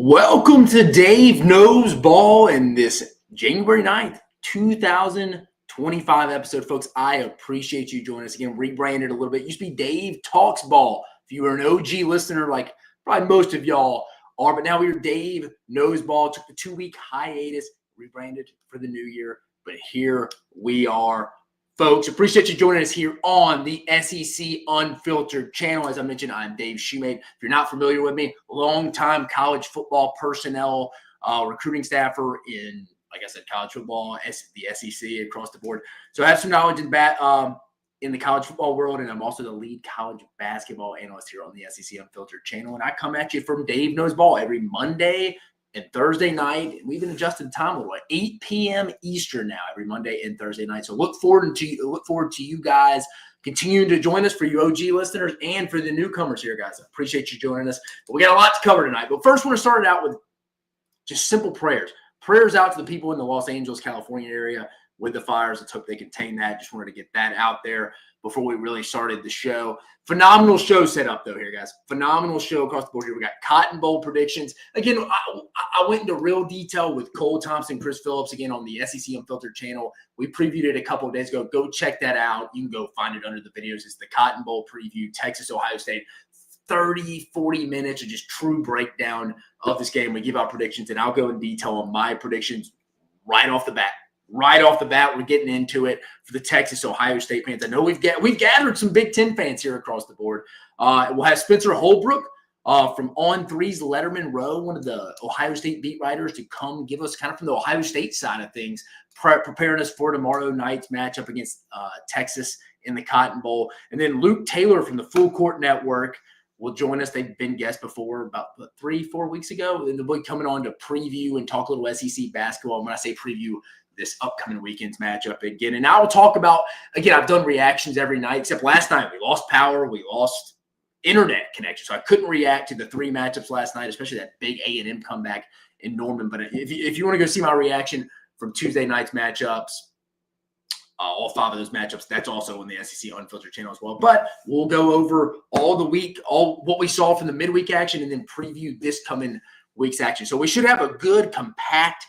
Welcome to Dave Knows Ball in this January 9th, 2025 episode, folks. I appreciate you joining us again. Rebranded a little bit. Used to be Dave Talks Ball. If you were an OG listener, like probably most of y'all are, but now we're Dave Knows Ball. Took the 2-week hiatus, rebranded for the new year, but here we are, folks. Appreciate you joining us here on the SEC Unfiltered channel. As I mentioned, I'm Dave Shoemate. If you're not familiar with me, longtime college football personnel, recruiting staffer in, like I said, college football, the SEC across the board. So I have some knowledge in the college football world, and I'm also the lead college basketball analyst here on the SEC Unfiltered channel. And I come at you from Dave Knows Ball every Monday and Thursday night. We've been adjusted the time a little, 8 p.m. Eastern now, every Monday and Thursday night. So look forward to you guys continuing to join us, for you OG listeners and for the newcomers here, guys. I appreciate you joining us. But we got a lot to cover tonight. But first, I want to start it out with just simple prayers. Prayers out to the people in the Los Angeles, California area with the fires. Let's hope they contain that. Just wanted to get that out there before we really started the show. Phenomenal show set up, though, here, guys. Phenomenal show across the board here. We got Cotton Bowl predictions. Again, I went into real detail with Cole Thompson, Chris Phillips, again, on the SEC Unfiltered channel. We previewed it a couple of days ago. Go check that out. You can go find it under the videos. It's the Cotton Bowl preview, Texas, Ohio State. 30, 40 minutes of just true breakdown of this game. We give out predictions, and I'll go in detail on my predictions right off the bat. Right off the bat, we're getting into it for the Texas Ohio State fans. I know we've gathered some Big Ten fans here across the board. We'll have Spencer Holbrook from On3's Letterman Row, one of the Ohio State beat writers, to come give us kind of from the Ohio State side of things, preparing us for tomorrow night's matchup against Texas in the Cotton Bowl. And then Luke Taylor from the Full Court Network will join us. They've been guests before about 3-4 weeks ago. And they'll be coming on to preview and talk a little SEC basketball. And when I say preview, this upcoming weekend's matchup again. And now we'll talk about, again, I've done reactions every night, except last night we lost power, we lost internet connection. So I couldn't react to the 3 matchups last night, especially that big A&M comeback in Norman. But if you want to go see my reaction from Tuesday night's matchups, all 5 of those matchups, that's also on the SEC Unfiltered channel as well. But we'll go over all the week, all what we saw from the midweek action, and then preview this coming week's action. So we should have a good, compact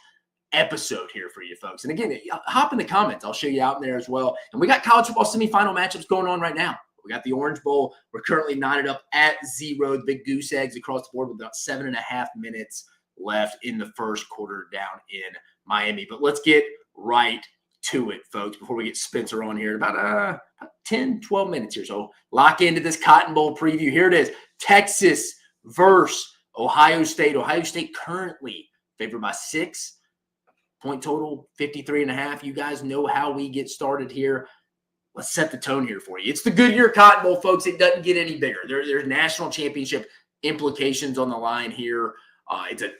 episode here for you folks. And again, hop in the comments. I'll show you out in there as well. And we got college football semifinal matchups going on right now. We got the Orange Bowl. We're currently knotted up at 0. The big goose eggs across the board with about 7.5 minutes left in the first quarter down in Miami. But let's get right to it, folks, before we get Spencer on here. About 10, 12 minutes here. So lock into this Cotton Bowl preview. Here it is. Texas versus Ohio State. Ohio State currently favored by 6. Point total, 53.5. You guys know how we get started here. Let's set the tone here for you. It's the Goodyear Cotton Bowl, folks. It doesn't get any bigger. There's national championship implications on the line here. It's a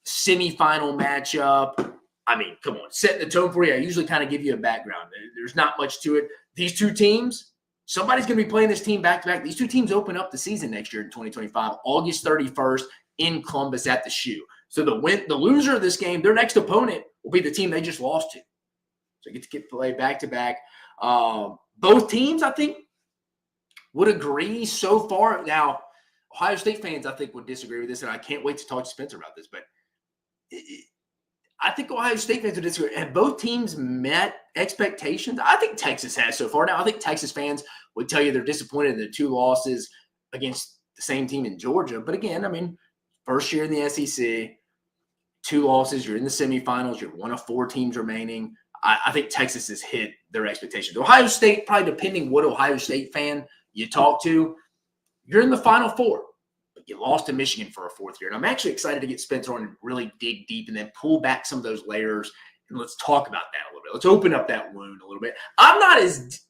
semifinal matchup. I mean, come on, setting the tone for you. I usually kind of give you a background. There's not much to it. These 2 teams, somebody's going to be playing this team back-to-back. These 2 teams open up the season next year in 2025, August 31st in Columbus at the Shoe. So the loser of this game, their next opponent will be the team they just lost to. So you get to play back-to-back. Both teams, I think, would agree so far. Now, Ohio State fans, I think, would disagree with this, and I can't wait to talk to Spencer about this. But I think Ohio State fans would disagree. Have both teams met expectations? I think Texas has so far. Now, I think Texas fans would tell you they're disappointed in the 2 losses against the same team in Georgia. But again, I mean, first year in the SEC, 2 losses, you're in the semifinals, you're one of 4 teams remaining. I think Texas has hit their expectations. Ohio State, probably depending what Ohio State fan you talk to, you're in the Final 4, but you lost to Michigan for a 4th year. And I'm actually excited to get Spencer on and really dig deep and then pull back some of those layers, and let's talk about that a little bit. Let's open up that wound a little bit. I'm not as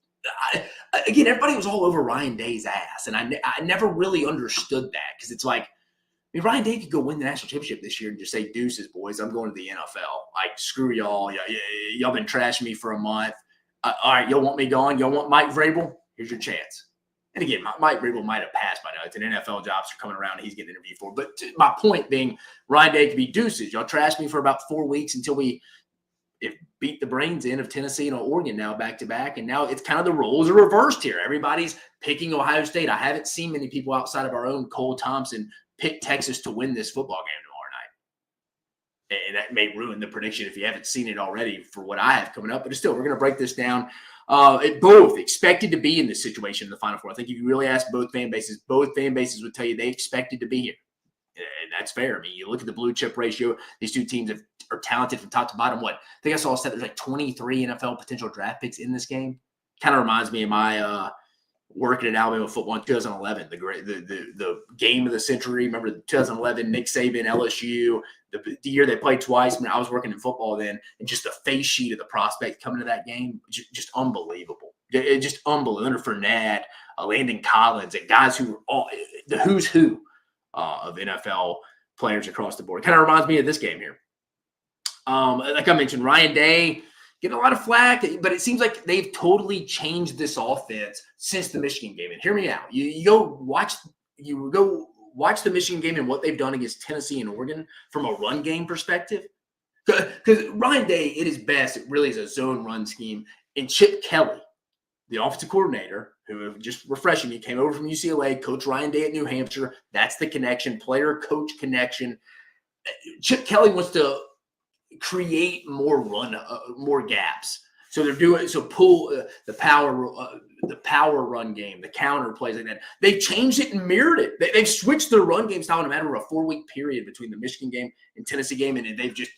– again, everybody was all over Ryan Day's ass, and I never really understood that, because it's like, I mean, Ryan Day could go win the national championship this year and just say, deuces, boys, I'm going to the NFL. Like, screw y'all. Y'all been trashing me for a month. All right, y'all want me gone? Y'all want Mike Vrabel? Here's your chance. And again, Mike Vrabel might have passed by now. It's an NFL job, so coming around, he's getting interviewed for. But my point being, Ryan Day could be deuces. Y'all trashed me for about 4 weeks until we beat the brains in of Tennessee and Oregon now back-to-back. And now it's kind of the roles are reversed here. Everybody's picking Ohio State. I haven't seen many people outside of our own Cole Thompson pick Texas to win this football game tomorrow night. and that may ruin the prediction if you haven't seen it already for what I have coming up. But still, we're going to break this down. Both expected to be in this situation in the Final Four. I think if you really ask both fan bases would tell you they expected to be here. And that's fair. I mean, you look at the blue chip ratio, these two teams are talented from top to bottom. I think I saw a stat there's like 23 NFL potential draft picks in this game. Kind of reminds me of my working in Alabama football in 2011, the game of the century. Remember 2011, Nick Saban, LSU, the year they played twice. I mean, I was working in football then, and just the face sheet of the prospect coming to that game, just unbelievable. Just unbelievable. Leonard Fournette, Landon Collins, and guys who were all the who's who of NFL players across the board. Kind of reminds me of this game here. Like I mentioned, Ryan Day getting a lot of flack, but it seems like they've totally changed this offense since the Michigan game. And hear me out. You go watch the Michigan game and what they've done against Tennessee and Oregon from a run game perspective. Because Ryan Day, at his best, it really is a zone run scheme. And Chip Kelly, the offensive coordinator, who, just refreshing me, came over from UCLA, Coach Ryan Day at New Hampshire. That's the connection, player-coach connection. Chip Kelly wants to create more gaps. So they're doing pull the power run game, the counter plays like that. They've changed it and mirrored it. They've switched their run game style in a matter of a 4-week period between the Michigan game and Tennessee game, and they've just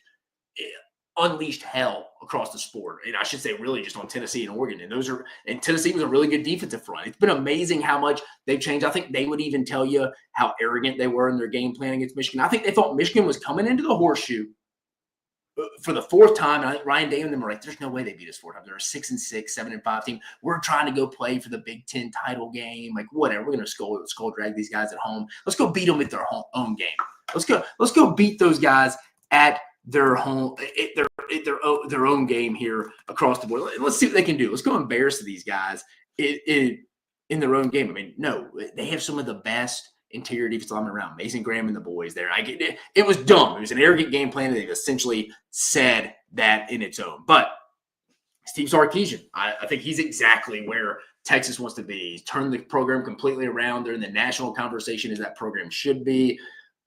unleashed hell across the sport. And I should say really just on Tennessee and Oregon. And Tennessee was a really good defensive front. It's been amazing how much they've changed. I think they would even tell you how arrogant they were in their game plan against Michigan. I think they thought Michigan was coming into the horseshoe for the fourth time. And I think Ryan Day and them were like, there's no way they beat us 4 times. They're a 6-6, 7-5 team. We're trying to go play for the Big Ten title game. Like, whatever. We're going to skull drag these guys at home. Let's go beat them at their own game. Let's go beat those guys at their home, at their own game here across the board. Let's see what they can do. Let's go embarrass these guys in their own game. I mean, no, they have some of the best interior defensive linemen around. Mason Graham and the boys there. I get it. It was dumb. It was an arrogant game plan, and they've essentially said that in its own. But Steve Sarkisian, I think he's exactly where Texas wants to be. He's turned the program completely around. They're in the national conversation as that program should be.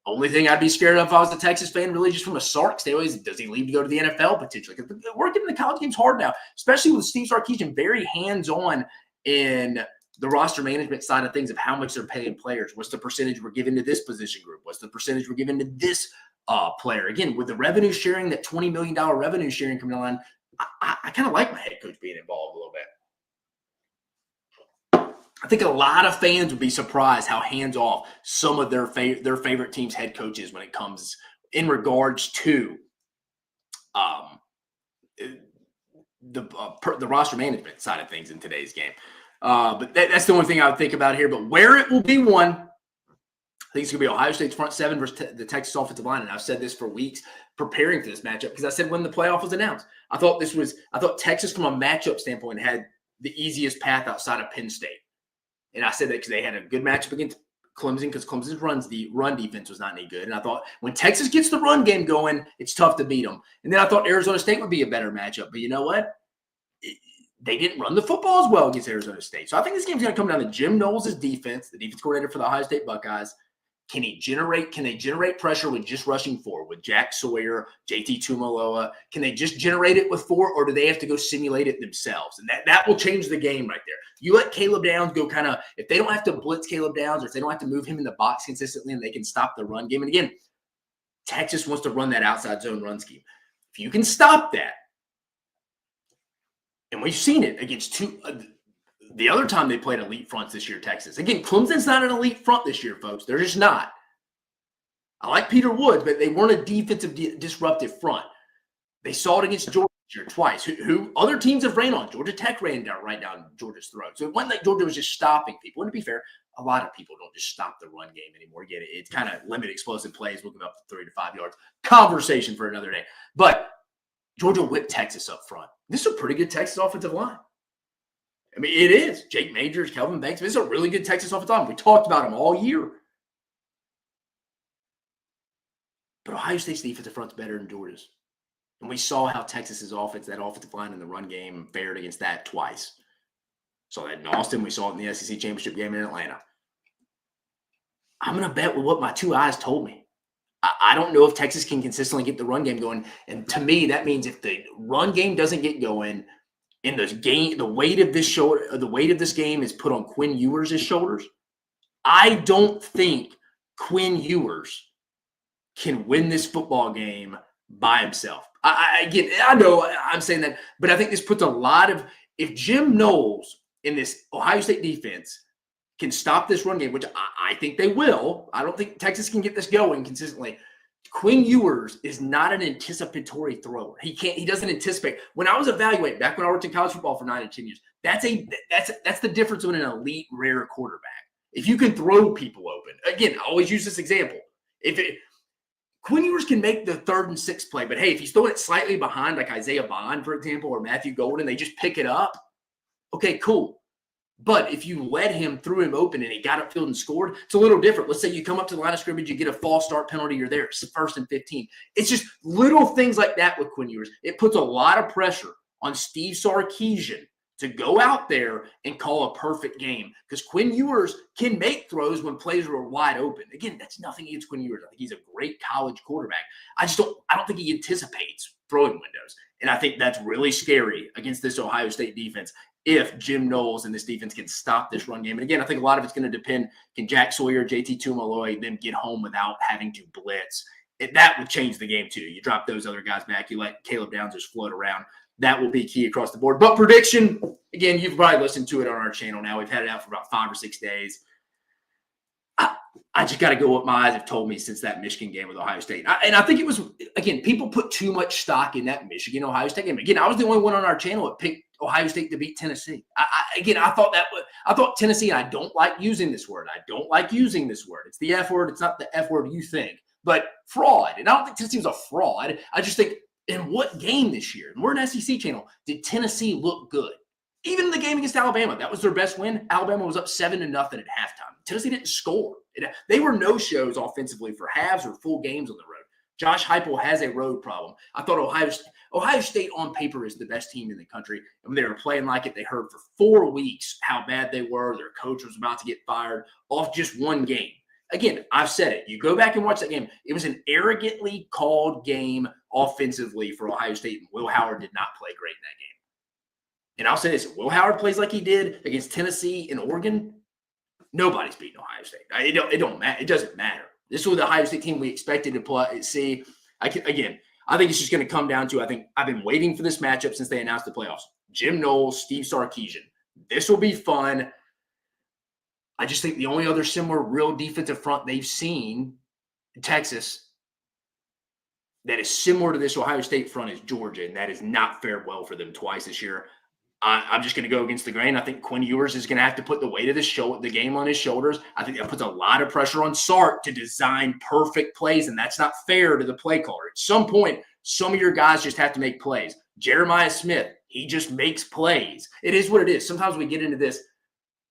Only thing I'd be scared of if I was a Texas fan, really just from a Sark standpoint, is does he leave to go to the NFL potentially? Because working in the college game's hard now, especially with Steve Sarkisian very hands-on in the roster management side of things of how much they're paying players. What's the percentage we're giving to this position group? What's the percentage we're giving to this player? Again, with the revenue sharing, that $20 million revenue sharing coming on, I kind of like my head coach being involved a little bit. I think a lot of fans would be surprised how hands-off some of their favorite team's head coaches when it comes in regards to the roster management side of things in today's game. But that's the only thing I would think about here. But where it will be won, I think it's going to be Ohio State's front seven versus the Texas offensive line. And I've said this for weeks preparing for this matchup because I said when the playoff was announced, I thought Texas from a matchup standpoint had the easiest path outside of Penn State. And I said that because they had a good matchup against Clemson because Clemson's run defense was not any good. And I thought when Texas gets the run game going, it's tough to beat them. And then I thought Arizona State would be a better matchup. But you know what? They didn't run the football as well against Arizona State. So I think this game's going to come down to Jim Knowles' defense, the defense coordinator for the Ohio State Buckeyes. Can they generate pressure with just rushing forward with Jack Sawyer, JT Tumaloa? Can they just generate it with 4, or do they have to go simulate it themselves? And that will change the game right there. You let Caleb Downs go kind of – if they don't have to blitz Caleb Downs or if they don't have to move him in the box consistently and they can stop the run game. And again, Texas wants to run that outside zone run scheme. If you can stop that, and we've seen it against the other time they played elite fronts this year, Texas. Again, Clemson's not an elite front this year, folks. They're just not. I like Peter Woods, but they weren't a defensive disruptive front. They saw it against Georgia this year twice. Who other teams have ran on? Georgia Tech ran right down Georgia's throat. So it wasn't like Georgia was just stopping people. And to be fair, a lot of people don't just stop the run game anymore. Again, it's kind of limit explosive plays. We'll give up to 3 to 5 yards. Conversation for another day. But Georgia whipped Texas up front. This is a pretty good Texas offensive line. I mean, it is. Jake Majors, Kelvin Banks. This is a really good Texas offensive line. We talked about them all year. But Ohio State's defensive front's better than Georgia's. And we saw how Texas's offense, that offensive line in the run game, fared against that twice. Saw that in Austin. We saw it in the SEC championship game in Atlanta. I'm going to bet with what my 2 eyes told me. I don't know if Texas can consistently get the run game going. And to me, that means if the run game doesn't get going and the weight of this game is put on Quinn Ewers' shoulders, I don't think Quinn Ewers can win this football game by himself. Again, I know I'm saying that, but I think this puts a lot of – if Jim Knowles in this Ohio State defense can stop this run game, which I think they will. I don't think Texas can get this going consistently. Quinn Ewers is not an anticipatory thrower. He doesn't anticipate. When I was evaluating, back when I worked in college football for 9 to 10 years, that's the difference between an elite, rare quarterback. If you can throw people open. Again, I always use this example. Quinn Ewers can make the 3rd and 6 play, but hey, if he's throwing it slightly behind, like Isaiah Bond, for example, or Matthew Golden, they just pick it up. Okay, cool. But if you let him, threw him open, and he got upfield and scored, it's a little different. Let's say you come up to the line of scrimmage, you get a false start penalty, you're there. It's the 1st and 15. It's just little things like that with Quinn Ewers. It puts a lot of pressure on Steve Sarkisian to go out there and call a perfect game, because Quinn Ewers can make throws when plays are wide open. Again, that's nothing against Quinn Ewers. I think he's a great college quarterback. I don't think he anticipates throwing windows. And I think that's really scary against this Ohio State defense if Jim Knowles and this defense can stop this run game. And again, I think a lot of it's going to depend, can Jack Sawyer, JT Tuimoloau then get home without having to blitz? That would change the game too. You drop those other guys back. You let Caleb Downs just float around. That will be key across the board. But prediction, again, you've probably listened to it on our channel now. We've had it out for about 5 or 6 days. I just got to go what my eyes have told me since that Michigan game with Ohio State. And I think it was, again, people put too much stock in that Michigan-Ohio State game. Again, I was the only one on our channel that picked Ohio State to beat Tennessee. I thought Tennessee, and I don't like using this word. It's the F word. It's not the F word you think, but fraud. And I don't think Tennessee was a fraud. I just think, in what game this year, and we're an SEC channel, did Tennessee look good? Even in the game against Alabama, that was their best win. Alabama was up 7-0 at halftime. Tennessee didn't score. They were no-shows offensively for halves or full games on the road. Josh Heupel has a road problem. I thought Ohio State on paper is the best team in the country. And when they were playing like it, they heard for 4 weeks how bad they were. Their coach was about to get fired off just one game. Again, I've said it. You go back and watch that game. It was an arrogantly called game offensively for Ohio State, and Will Howard did not play great in that game. And I'll say this, if Will Howard plays like he did against Tennessee and Oregon, nobody's beating Ohio State. It don't matter. It doesn't matter. This was the Ohio State team we expected to play. See, I think it's just going to come down to, I think I've been waiting for this matchup since they announced the playoffs. Jim Knowles, Steve Sarkisian. This will be fun. I just think the only other similar real defensive front they've seen in Texas that is similar to this Ohio State front is Georgia, and that has not fared well for them twice this year. I'm just going to go against the grain. I think Quinn Ewers is going to have to put the weight of the game on his shoulders. I think that puts a lot of pressure on Sark to design perfect plays, and that's not fair to the play caller. At some point, some of your guys just have to make plays. Jeremiah Smith, he just makes plays. It is what it is. Sometimes we get into this.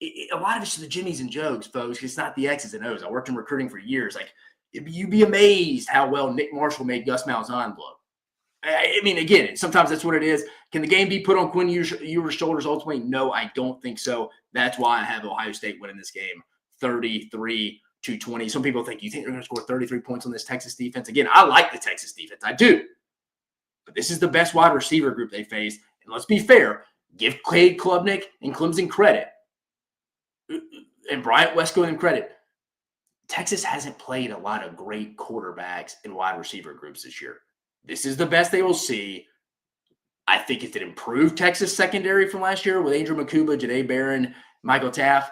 A lot of it's the Jimmies and Jokes, folks. It's not the X's and O's. I worked in recruiting for years. Like, you'd be amazed how well Nick Marshall made Gus Malzahn look. I mean, again, sometimes that's what it is. Can the game be put on Quinn Ewers' shoulders ultimately? No, I don't think so. That's why I have Ohio State winning this game 33-20. Some people think, you think they're going to score 33 points on this Texas defense? Again, I like the Texas defense. I do. But this is the best wide receiver group they face. And let's be fair. Give Cade Klubnik and Clemson credit. And Bryant Westco them credit. Texas hasn't played a lot of great quarterbacks and wide receiver groups this year. This is the best they will see. I think it's an improved Texas secondary from last year with Andrew Makuba, Janae Barron, Michael Taft.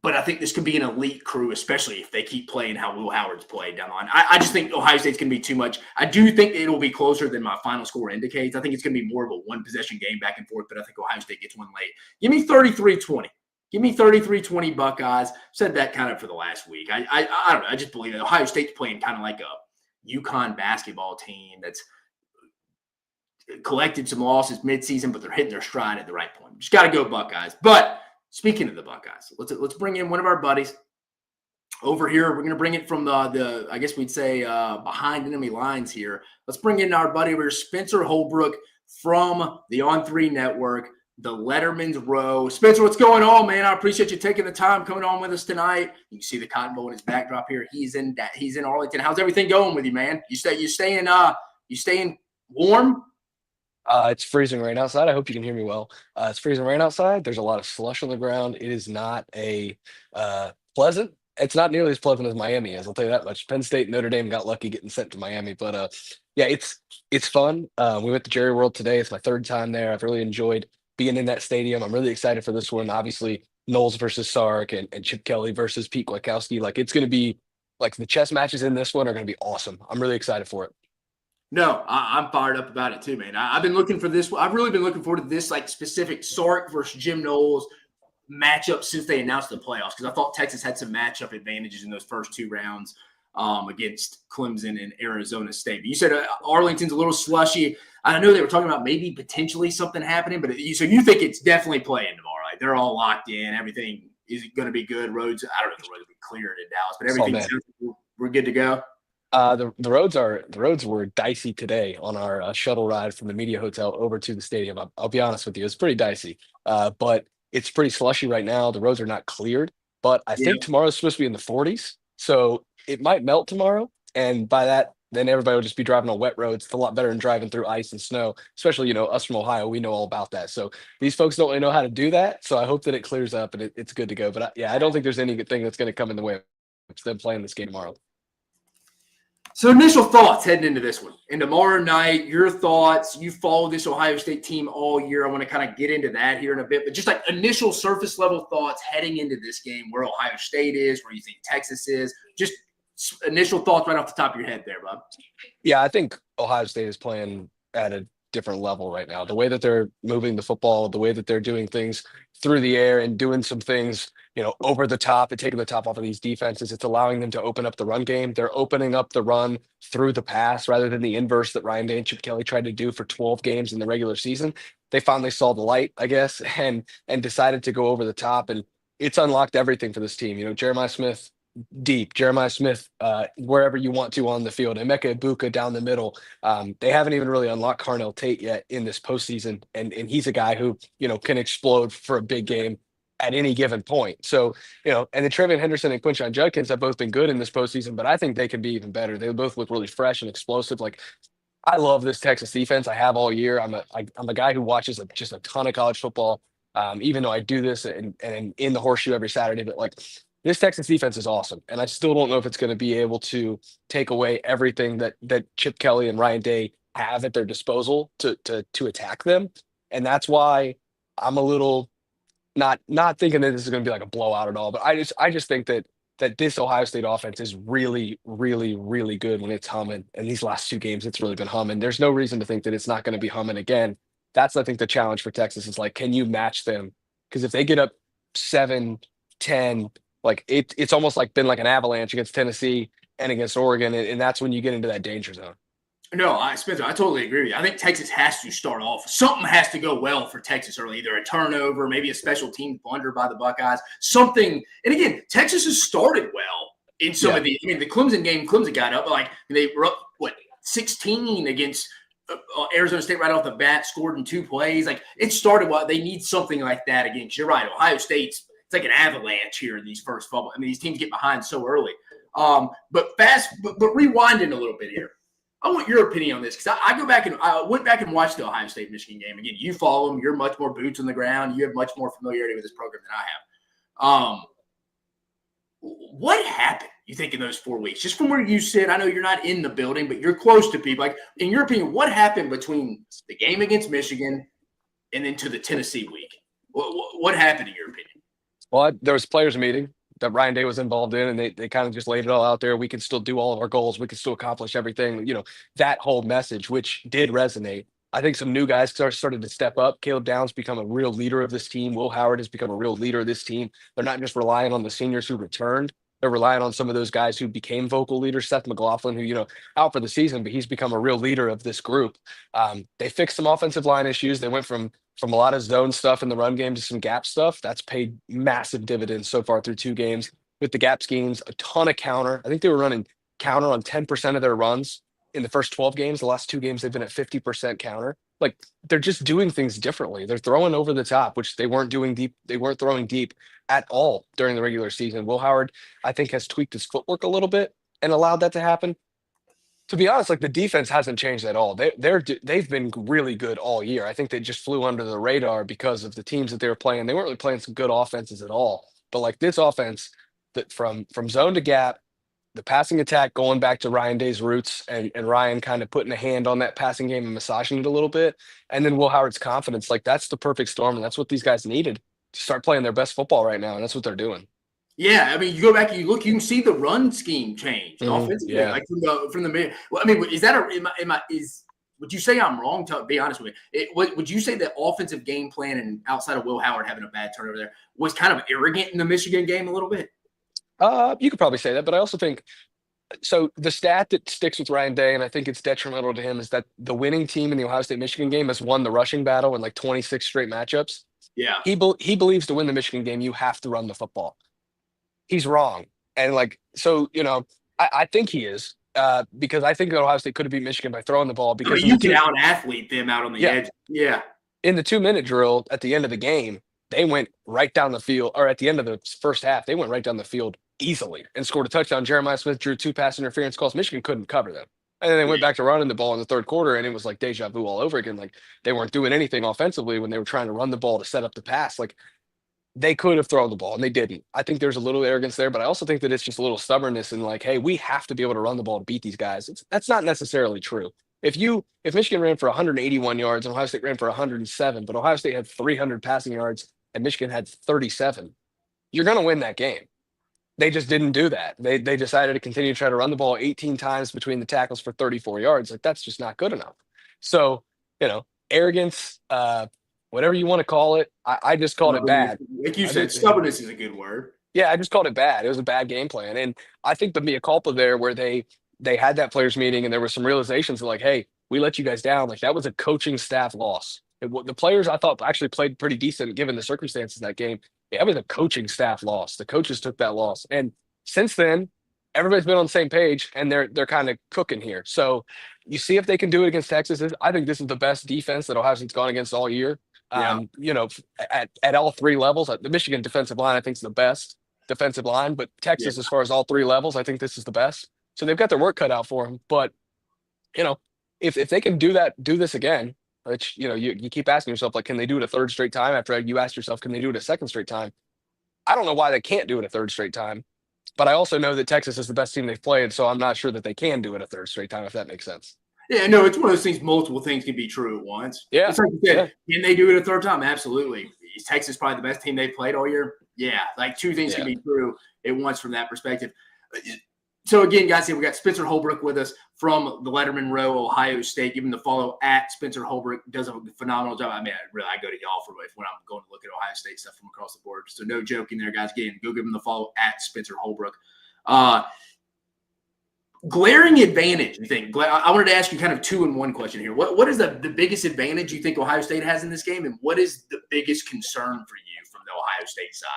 But I think this could be an elite crew, especially if they keep playing how Will Howard's played down the line. I just think Ohio State's going to be too much. I do think it will be closer than my final score indicates. I think it's going to be more of a one-possession game back and forth, but I think Ohio State gets one late. Give me 33-20. Give me 33-20 Buckeyes. Said that kind of for the last week. I don't know. I just believe that Ohio State's playing kind of like a UConn basketball team that's collected some losses midseason, but they're hitting their stride at the right point. Just got to go Buckeyes. But speaking of the Buckeyes, let's bring in one of our buddies over here. We're going to bring it from the I guess we'd say behind enemy lines here. Let's bring in our buddy over here, Spencer Holbrook from the On3 Network. the Letterman's Row. Spencer, what's going on, man? I appreciate you taking the time coming on with us tonight. You can see the Cotton Bowl in his backdrop here. He's in Arlington. How's everything going with you, man? You staying warm? It's freezing rain outside. I hope you can hear me well. It's freezing rain outside. There's a lot of slush on the ground. It is not pleasant. It's not nearly as pleasant as Miami is. I'll tell you that much. Penn State, Notre Dame got lucky getting sent to Miami, but yeah, it's fun. We went to Jerry World today. It's my third time there. I've really enjoyed being in that stadium. I'm really excited for this one. Obviously, Knowles versus Sark and Chip Kelly versus Pete Kwiatkowski. Like it's going to be like the chess matches in this one are going to be awesome. I'm really excited for it. No, I'm fired up about it too, man. I've been looking for this. I've really been looking forward to this like specific Sark versus Jim Knowles matchup since they announced the playoffs because I thought Texas had some matchup advantages in those first two rounds against Clemson and Arizona State. But you said Arlington's a little slushy. I know they were talking about maybe potentially something happening, but so you think it's definitely playing tomorrow? Like they're all locked in. Everything is going to be good. Roads, I don't know if the roads will be cleared in Dallas, but everything we're good to go. The roads were dicey today on our shuttle ride from the media hotel over to the stadium. I'll be honest with you, it's pretty dicey, but it's pretty slushy right now. The roads are not cleared, but I think tomorrow's supposed to be in the 40s, so it might melt tomorrow, and by that, then everybody will just be driving on wet roads. It's a lot better than driving through ice and snow, especially us from Ohio. We know all about that. So these folks don't really know how to do that. So I hope that it clears up and it's good to go. But I don't think there's anything that's going to come in the way of them playing this game tomorrow. So initial thoughts heading into this one. And tomorrow night, your thoughts. You followed this Ohio State team all year. I want to kind of get into that here in a bit. But just like initial surface level thoughts heading into this game, where Ohio State is, where you think Texas is. Just initial thoughts right off the top of your head there, Bob. Yeah, I think Ohio State is playing at a different level right now. The way that they're moving the football, the way that they're doing things through the air and doing some things, over the top and taking the top off of these defenses, it's allowing them to open up the run game. They're opening up the run through the pass rather than the inverse that Ryan Day and Chip Kelly tried to do for 12 games in the regular season. They finally saw the light, I guess, and decided to go over the top, and it's unlocked everything for this team. Jeremiah Smith deep, Jeremiah Smith wherever you want to on the field, Emeka Ibuka down the middle. They haven't even really unlocked Carnell Tate yet in this postseason, and he's a guy who can explode for a big game at any given point. So and then Trevion Henderson and Quinshon Judkins have both been good in this postseason, but I think they can be even better. They both look really fresh and explosive. Like I love this Texas defense. I have all year. I'm a guy who watches just a ton of college football, even though I do this and in the horseshoe every Saturday. But like this Texas defense is awesome, and I still don't know if it's going to be able to take away everything that Chip Kelly and Ryan Day have at their disposal to attack them, and that's why I'm a little not thinking that this is going to be like a blowout at all. But I just think that this Ohio State offense is really, really, really good when it's humming. And these last two games, it's really been humming. There's no reason to think that it's not going to be humming again. That's, I think, the challenge for Texas is like, can you match them? Because if they get up 7-10, like it's almost like been like an avalanche against Tennessee and against Oregon, and that's when you get into that danger zone. No, Spencer, I totally agree with you. I think Texas has to start off. Something has to go well for Texas early, either a turnover, maybe a special team blunder by the Buckeyes, something. And again, Texas has started well in some of the. I mean, the Clemson game, Clemson got up like they were up 16 against Arizona State right off the bat, scored in 2 plays. Like it started well. They need something like that against. You're right, Ohio State's. It's like an avalanche here in these first fumble. I mean, these teams get behind so early. But rewinding a little bit here. I want your opinion on this because I went back and watched the Ohio State Michigan game. Again, you follow them. You're much more boots on the ground. You have much more familiarity with this program than I have. What happened, you think, in those 4 weeks? Just from where you sit, I know you're not in the building, but you're close to people. Like, in your opinion, what happened between the game against Michigan and then to the Tennessee week? What happened, in your opinion? Well, there was a players' meeting that Ryan Day was involved in, and they kind of just laid it all out there. We can still do all of our goals. We can still accomplish everything. That whole message, which did resonate. I think some new guys started to step up. Caleb Downs become a real leader of this team. Will Howard has become a real leader of this team. They're not just relying on the seniors who returned. They're relying on some of those guys who became vocal leaders. Seth McLaughlin, who, out for the season, but he's become a real leader of this group. They fixed some offensive line issues. They went from a lot of zone stuff in the run game to some gap stuff. That's paid massive dividends so far through 2 games with the gap schemes, a ton of counter. I think they were running counter on 10% of their runs in the first 12 games. The last 2 games, they've been at 50% counter. like they're just doing things differently. They're throwing over the top, which they weren't doing deep. They weren't throwing deep at all during the regular season. Will Howard, I think, has tweaked his footwork a little bit and allowed that to happen. To be honest, like the defense hasn't changed at all. They've been really good all year. I think they just flew under the radar because of the teams that they were playing. They weren't really playing some good offenses at all. But like this offense, that from zone to gap, the passing attack going back to Ryan Day's roots and Ryan kind of putting a hand on that passing game and massaging it a little bit. And then Will Howard's confidence, like that's the perfect storm. And that's what these guys needed to start playing their best football right now. And that's what they're doing. Yeah, I mean, you go back and you look, you can see the run scheme change offensively, yeah. like from the mid. Well, I mean, is that would you say I'm wrong? To be honest with you, would you say the offensive game plan and outside of Will Howard having a bad turnover there was kind of arrogant in the Michigan game a little bit? You could probably say that, but I also think so. The stat that sticks with Ryan Day, and I think it's detrimental to him, is that the winning team in the Ohio State Michigan game has won the rushing battle in like 26 straight matchups. Yeah, he believes to win the Michigan game, you have to run the football. He's wrong. And like, so, I think he is, because I think that Ohio State could have beat Michigan by throwing the ball because you can out-athlete them out on the edge. Yeah. In the 2-minute drill at the end of the game, they went right down the field, or at the end of the first half, they went right down the field easily and scored a touchdown. Jeremiah Smith drew 2 pass interference calls. Michigan couldn't cover them. And then they went back to running the ball in the third quarter, and it was like deja vu all over again. Like they weren't doing anything offensively when they were trying to run the ball to set up the pass. Like they could have thrown the ball and they didn't. I think there's a little arrogance there, but I also think that it's just a little stubbornness and like, hey, we have to be able to run the ball to beat these guys. That's not necessarily true. If Michigan ran for 181 yards and Ohio State ran for 107, but Ohio State had 300 passing yards and Michigan had 37, you're going to win that game. They just didn't do that. They decided to continue to try to run the ball 18 times between the tackles for 34 yards. Like that's just not good enough. So, arrogance, whatever you want to call it. I just called it bad. Like you said, stubbornness is a good word. Yeah, I just called it bad. It was a bad game plan. And I think the mea culpa there where they had that players meeting and there were some realizations of like, hey, we let you guys down. Like that was a coaching staff loss. The players I thought actually played pretty decent given the circumstances of that game. It was a coaching staff loss. The coaches took that loss. And since then, everybody's been on the same page and they're kind of cooking here. So you see if they can do it against Texas. I think this is the best defense that Ohio State's gone against all year. Yeah. At all 3 levels, the Michigan defensive line, I think, is the best defensive line, but Texas, as far as all 3 levels, I think this is the best. So they've got their work cut out for them. But, if they can do this again, which, you keep asking yourself, like, can they do it a 3rd straight time after you ask yourself, can they do it a 2nd straight time? I don't know why they can't do it a 3rd straight time, but I also know that Texas is the best team they've played. So I'm not sure that they can do it a 3rd straight time, if that makes sense. Yeah, no, it's one of those things. Multiple things can be true at once. Yeah. It's like you said, Can they do it a 3rd time? Absolutely. Is Texas probably the best team they've played all year? Yeah. Like 2 things can be true at once from that perspective. So again, guys, we got Spencer Holbrook with us from the Letterman Row, Ohio State. Give him the follow at Spencer Holbrook. Does a phenomenal job. I mean, I go to y'all for when I'm going to look at Ohio State stuff from across the board. So no joking there, guys. Again, go give him the follow at Spencer Holbrook. Glaring advantage, you think? I wanted to ask you kind of 2-in-1 question here. What is the biggest advantage you think Ohio State has in this game, and what is the biggest concern for you from the Ohio State side?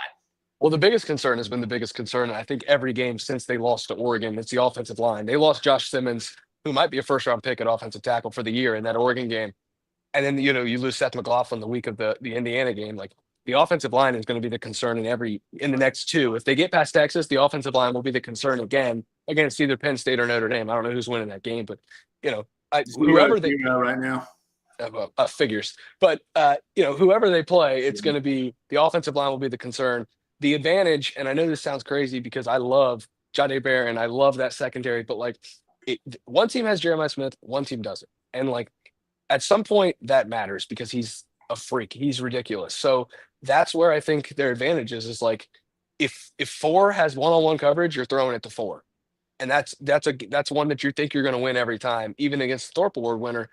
Well, the biggest concern has been the biggest concern. I think every game since they lost to Oregon, it's the offensive line. They lost Josh Simmons, who might be a 1st-round pick at offensive tackle for the year in that Oregon game. And then, you lose Seth McLaughlin the week of the Indiana game. Like the offensive line is going to be the concern in the next 2. If they get past Texas, the offensive line will be the concern again against either Penn State or Notre Dame. I don't know who's winning that game, but whoever they right now figures. But whoever they play, it's going to be the offensive line will be the concern. The advantage, and I know this sounds crazy because I love Jahdae Barron and I love that secondary, but like one team has Jeremiah Smith, one team doesn't, and like at some point that matters because he's a freak. He's ridiculous. So that's where I think their advantage is like if 4 has one-on-one coverage, you're throwing it to 4. And that's one that you think you're going to win every time, even against the Thorpe Award winner.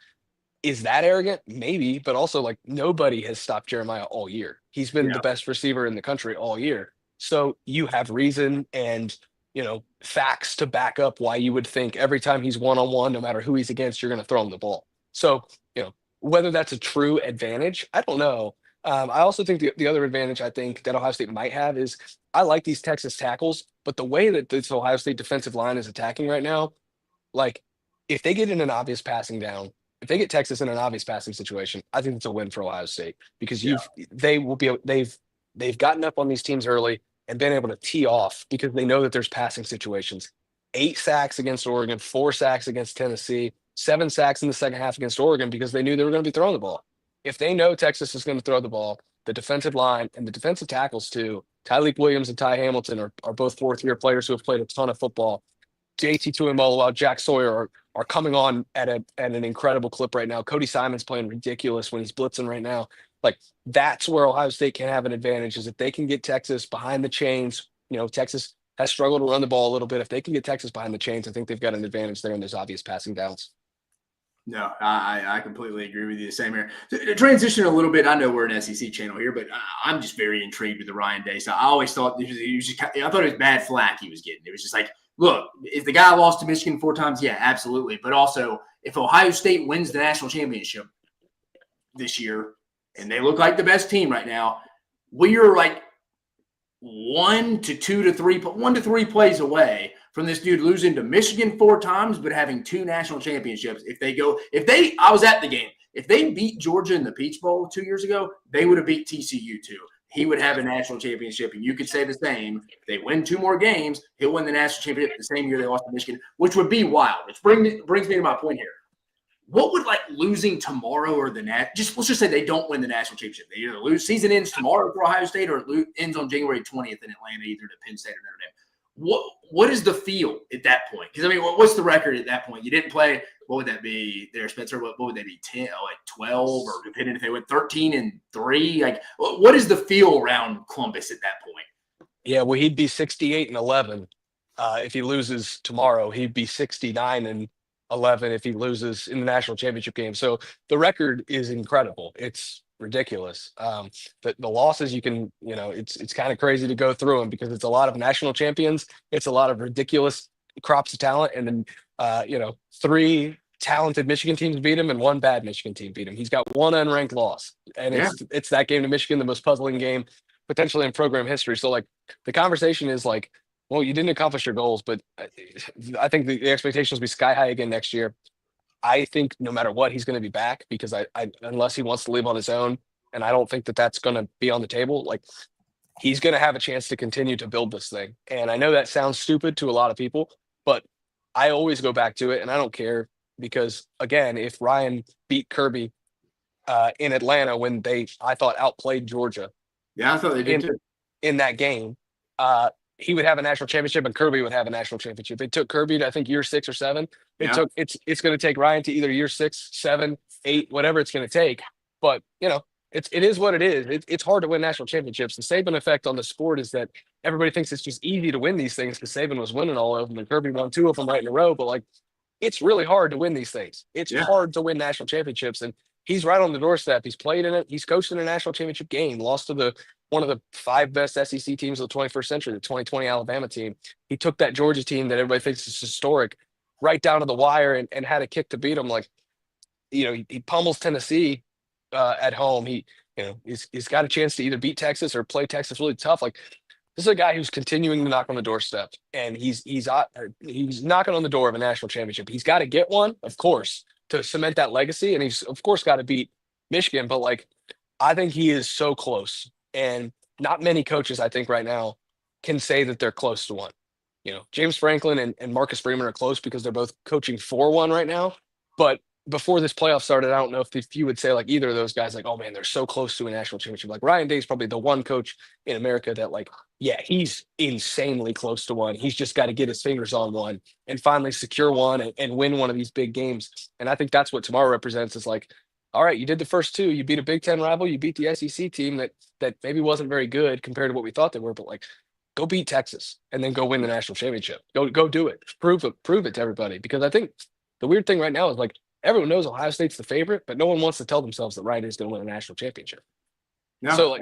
Is that arrogant? Maybe, but also like nobody has stopped Jeremiah all year. He's been the best receiver in the country all year. So you have reason and, facts to back up why you would think every time he's one-on-one, no matter who he's against, you're going to throw him the ball. So, whether that's a true advantage, I don't know. I also think the other advantage I think that Ohio State might have is I like these Texas tackles, but the way that this Ohio State defensive line is attacking right now, like if they get in an obvious passing down if they get Texas in an obvious passing situation, I think it's a win for Ohio State because Yeah. they've gotten up on these teams early and been able to tee off because they know that there's passing situations. 8 sacks against Oregon, 4 sacks against Tennessee, 7 sacks in the second half against Oregon because they knew they were going to be throwing the ball. If they know Texas is going to throw the ball, the defensive line and the defensive tackles too, Tyleik Williams and Ty Hamilton are both fourth-year players who have played a ton of football. JT Tuimoloau, Jack Sawyer are coming on at an incredible clip right now. Cody Simon's playing ridiculous when he's blitzing right now. Like, that's where Ohio State can have an advantage, is if they can get Texas behind the chains. Texas has struggled to run the ball a little bit. If they can get Texas behind the chains, I think they've got an advantage there in those obvious passing downs. No, I completely agree with you. Same here. To transition a little bit, I know we're an SEC channel here, but I'm just very intrigued with the Ryan Day. So I always thought I thought it was bad flack he was getting. It was just like, look, if the guy lost to Michigan 4 times, yeah, absolutely. But also, if Ohio State wins the national championship this year, and they look like the best team right now, we are like 1 to 3 plays away from this dude losing to Michigan 4 times, but having 2 national championships. I was at the game. If they beat Georgia in the Peach Bowl 2 years ago, they would have beat TCU too. He would have a national championship, and you could say the same. If they win 2 more games, he'll win the national championship the same year they lost to Michigan, which would be wild. Which brings me to my point here. What would losing tomorrow or let's just say they don't win the national championship. They either lose, season ends tomorrow for Ohio State, or it ends on January 20th in Atlanta, either to Penn State or Notre Dame. What is the feel at that point? Because what's the record at that point? You didn't play. What would that be there, Spencer? What would they be? 10, 12, or depending if they went 13-3? What is the feel around Columbus at that point? Yeah, well, he'd be 68-11 if he loses tomorrow. He'd be 69-11 if he loses in the national championship game. So the record is incredible. It's ridiculous. The losses, it's kind of crazy to go through them because it's a lot of national champions. It's a lot of ridiculous crops of talent. And then, 3 talented Michigan teams beat him and 1 bad Michigan team beat him. He's got 1 unranked loss. And it's that game to Michigan, the most puzzling game potentially in program history. So the conversation is well, you didn't accomplish your goals, but I think the expectations will be sky high again next year. I think no matter what, he's going to be back because unless he wants to leave on his own, and I don't think that that's going to be on the table, he's going to have a chance to continue to build this thing. And I know that sounds stupid to a lot of people, but I always go back to it, and I don't care because, again, if Ryan beat Kirby in Atlanta when I thought, outplayed Georgia. Yeah, I thought they did too. In that game, he would have a national championship and Kirby would have a national championship. It took Kirby to, I think, year 6 or 7. It's going to take Ryan to either year 6, 7, 8, whatever it's going to take. But, it is what it is. It's hard to win national championships. The Saban effect on the sport is that everybody thinks it's just easy to win these things because Saban was winning all of them and Kirby won 2 of them right in a row. But it's really hard to win these things. It's hard to win national championships. And he's right on the doorstep. He's played in it. He's coached in a national championship game, lost to one of the 5 best SEC teams of the 21st century, the 2020 Alabama team. He took that Georgia team that everybody thinks is historic right down to the wire and had a kick to beat them. He pummels Tennessee at home. He's got a chance to either beat Texas or play Texas really tough. This is a guy who's continuing to knock on the doorstep, and he's knocking on the door of a national championship. He's got to get one, of course, to cement that legacy, and he's of course got to beat Michigan. But I think he is so close, and not many coaches I think right now can say that they're close to one. James Franklin and Marcus Freeman are close because they're both coaching for one right now. But before this playoff started, I don't know if you would say either of those guys, oh man, they're so close to a national championship. Ryan Day is probably the one coach in America that he's insanely close to one. He's just got to get his fingers on one and finally secure one and win one of these big games. And I think that's what tomorrow represents is all right, you did the first 2, you beat a Big Ten rival, you beat the SEC team that maybe wasn't very good compared to what we thought they were, but go beat Texas and then go win the national championship. Go do it. Prove it to everybody. Because I think the weird thing right now is everyone knows Ohio State's the favorite, but no one wants to tell themselves that Ryan is going to win a national championship. No. So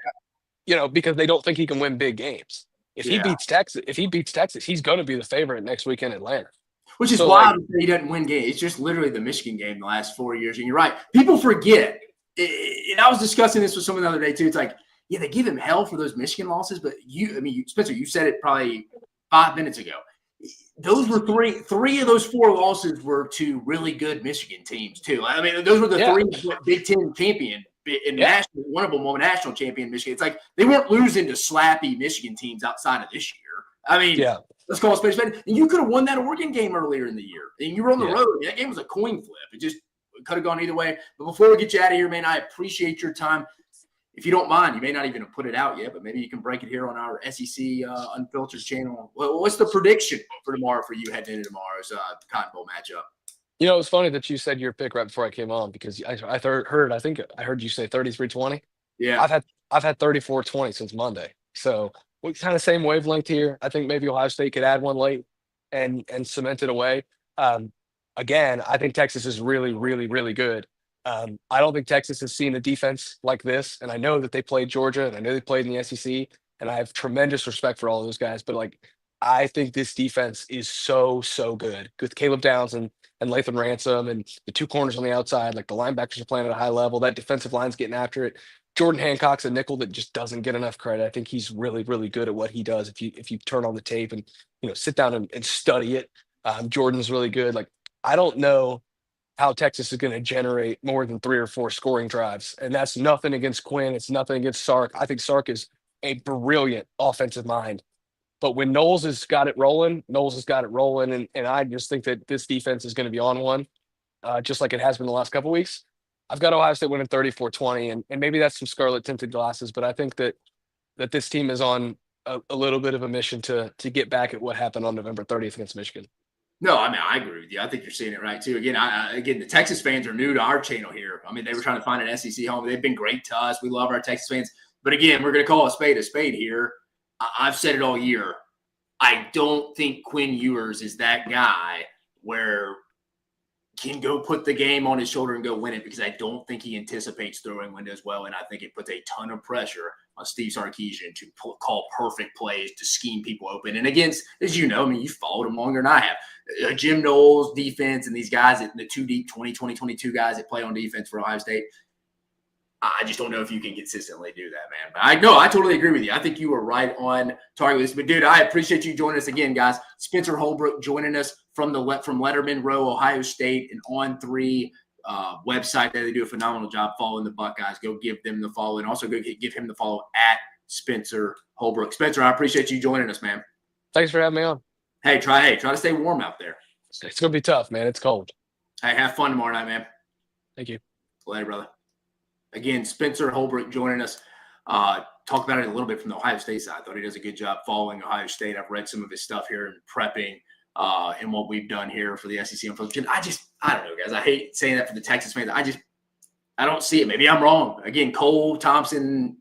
because they don't think he can win big games. If he beats Texas, he's going to be the favorite next week in Atlanta. Which is wild to say he doesn't win games. It's just literally the Michigan game the last 4 years. And you're right. People forget. And I was discussing this with someone the other day too. It's they give him hell for those Michigan losses, but Spencer, you said it probably 5 minutes ago. those were three of those 4 losses were to really good Michigan teams too. I mean, those were the 3 Big Ten champion and national, one of them won national champion Michigan. It's like they weren't losing to slappy Michigan teams outside of this year. I mean, let's call it space. And you could have won that Oregon game earlier in the year, and you were on the road. That game was a coin flip. It just could have gone either way. But before we get you out of here, man, I appreciate your time. If you don't mind, you may not even have put it out yet, but maybe you can break it here on our SEC Unfiltered channel. What's the prediction for tomorrow for you heading into tomorrow's Cotton Bowl matchup? You know, it's funny that you said your pick right before I came on because I think I heard you say 33-20. Yeah. I've had 34-20 since Monday. So we kind of same wavelength here. I think maybe Ohio State could add one late and cement it away. Again, I think Texas is really, really, really good. I don't think Texas has seen a defense like this, and I know that they played Georgia, and I know they played in the SEC, and I have tremendous respect for all of those guys. But like, I think this defense is so good with Caleb Downs and Lathan Ransom and the 2 corners on the outside. Like the linebackers are playing at a high level. That defensive line's getting after it. Jordan Hancock's a nickel that just doesn't get enough credit. I think he's really, really good at what he does. If you turn on the tape and sit down and study it, Jordan's really good. Like I don't know how Texas is going to generate more than 3 or 4 scoring drives, and that's nothing against Quinn. It's nothing against Sark. I think Sark is a brilliant offensive mind. But when Knowles has got it rolling, and I just think that this defense is going to be on one, just like it has been the last couple of weeks. I've got Ohio State winning 34-20, and maybe that's some scarlet-tinted glasses, but I think that this team is on a little bit of a mission to get back at what happened on November 30th against Michigan. No, I mean, I agree with you. I think you're seeing it right, too. Again, the Texas fans are new to our channel here. I mean, they were trying to find an SEC home. They've been great to us. We love our Texas fans. But, again, we're going to call a spade here. I've said it all year. I don't think Quinn Ewers is that guy where can go put the game on his shoulder and go win it, because I don't think he anticipates throwing windows well, and I think it puts a ton of pressure on Steve Sarkisian to call perfect plays, to scheme people open. And against, as you know, I mean, you followed him longer than I have, Jim Knowles defense and these guys, the 2 deep 2022 guys that play on defense for Ohio State, I just don't know if you can consistently do that, man. But I totally agree with you. I think you were right on target with this. But, dude, I appreciate you joining us again, guys. Spencer Holbrook joining us from Letterman Row, Ohio State, and On3 website. They do a phenomenal job following the Buckeyes. Go give them the follow, and also go give him the follow at Spencer Holbrook. Spencer, I appreciate you joining us, man. Thanks for having me on. Hey, try to stay warm out there. It's going to be tough, man. It's cold. Hey, have fun tomorrow night, man. Thank you. Later, brother. Again, Spencer Holbrook joining us. Talk about it a little bit from the Ohio State side. I thought he does a good job following Ohio State. I've read some of his stuff here and prepping and what we've done here for the SEC Unfiltered. I don't know, guys. I hate saying that for the Texas fans. I don't see it. Maybe I'm wrong. Again, Cole Thompson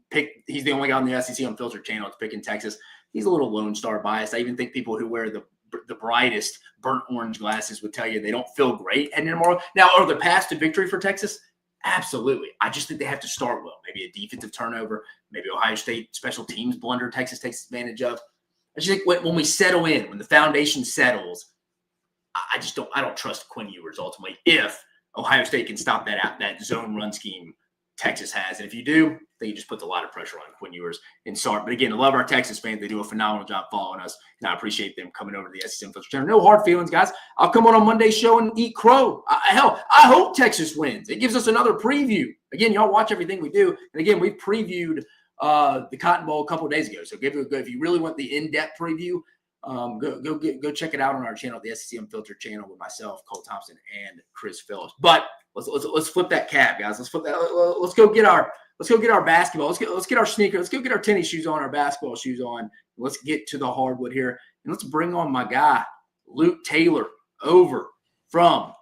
he's the only guy on the SEC Unfiltered channel that's picking Texas. He's a little Lone Star biased. I even think people who wear the brightest burnt orange glasses would tell you they don't feel great heading in tomorrow. Now, are the paths to victory for Texas? Absolutely. I just think they have to start well. Maybe a defensive turnover, maybe Ohio State special teams blunder Texas takes advantage of. I just think when we settle in, when the foundation settles, I don't trust Quinn Ewers ultimately if Ohio State can stop that zone run scheme Texas has. And if you do, then you just put a lot of pressure on Quinn Ewers and Sark. But again, I love our Texas fans. They do a phenomenal job following us, and I appreciate them coming over to the SEC Unfiltered channel. No hard feelings, guys. I'll come on Monday's show and eat crow. Hell, I hope Texas wins. It gives us another preview. Again, y'all watch everything we do. And again, we previewed the Cotton Bowl a couple of days ago. So give it a go. If you really want the in-depth preview, go check it out on our channel, the SEC Unfiltered channel, with myself, Cole Thompson, and Chris Phillips. But let's flip that cap, guys. Let's go get our basketball. Let's get our sneakers. Let's go get our tennis shoes on, our basketball shoes on. Let's get to the hardwood here, and let's bring on my guy Luke Taylor over from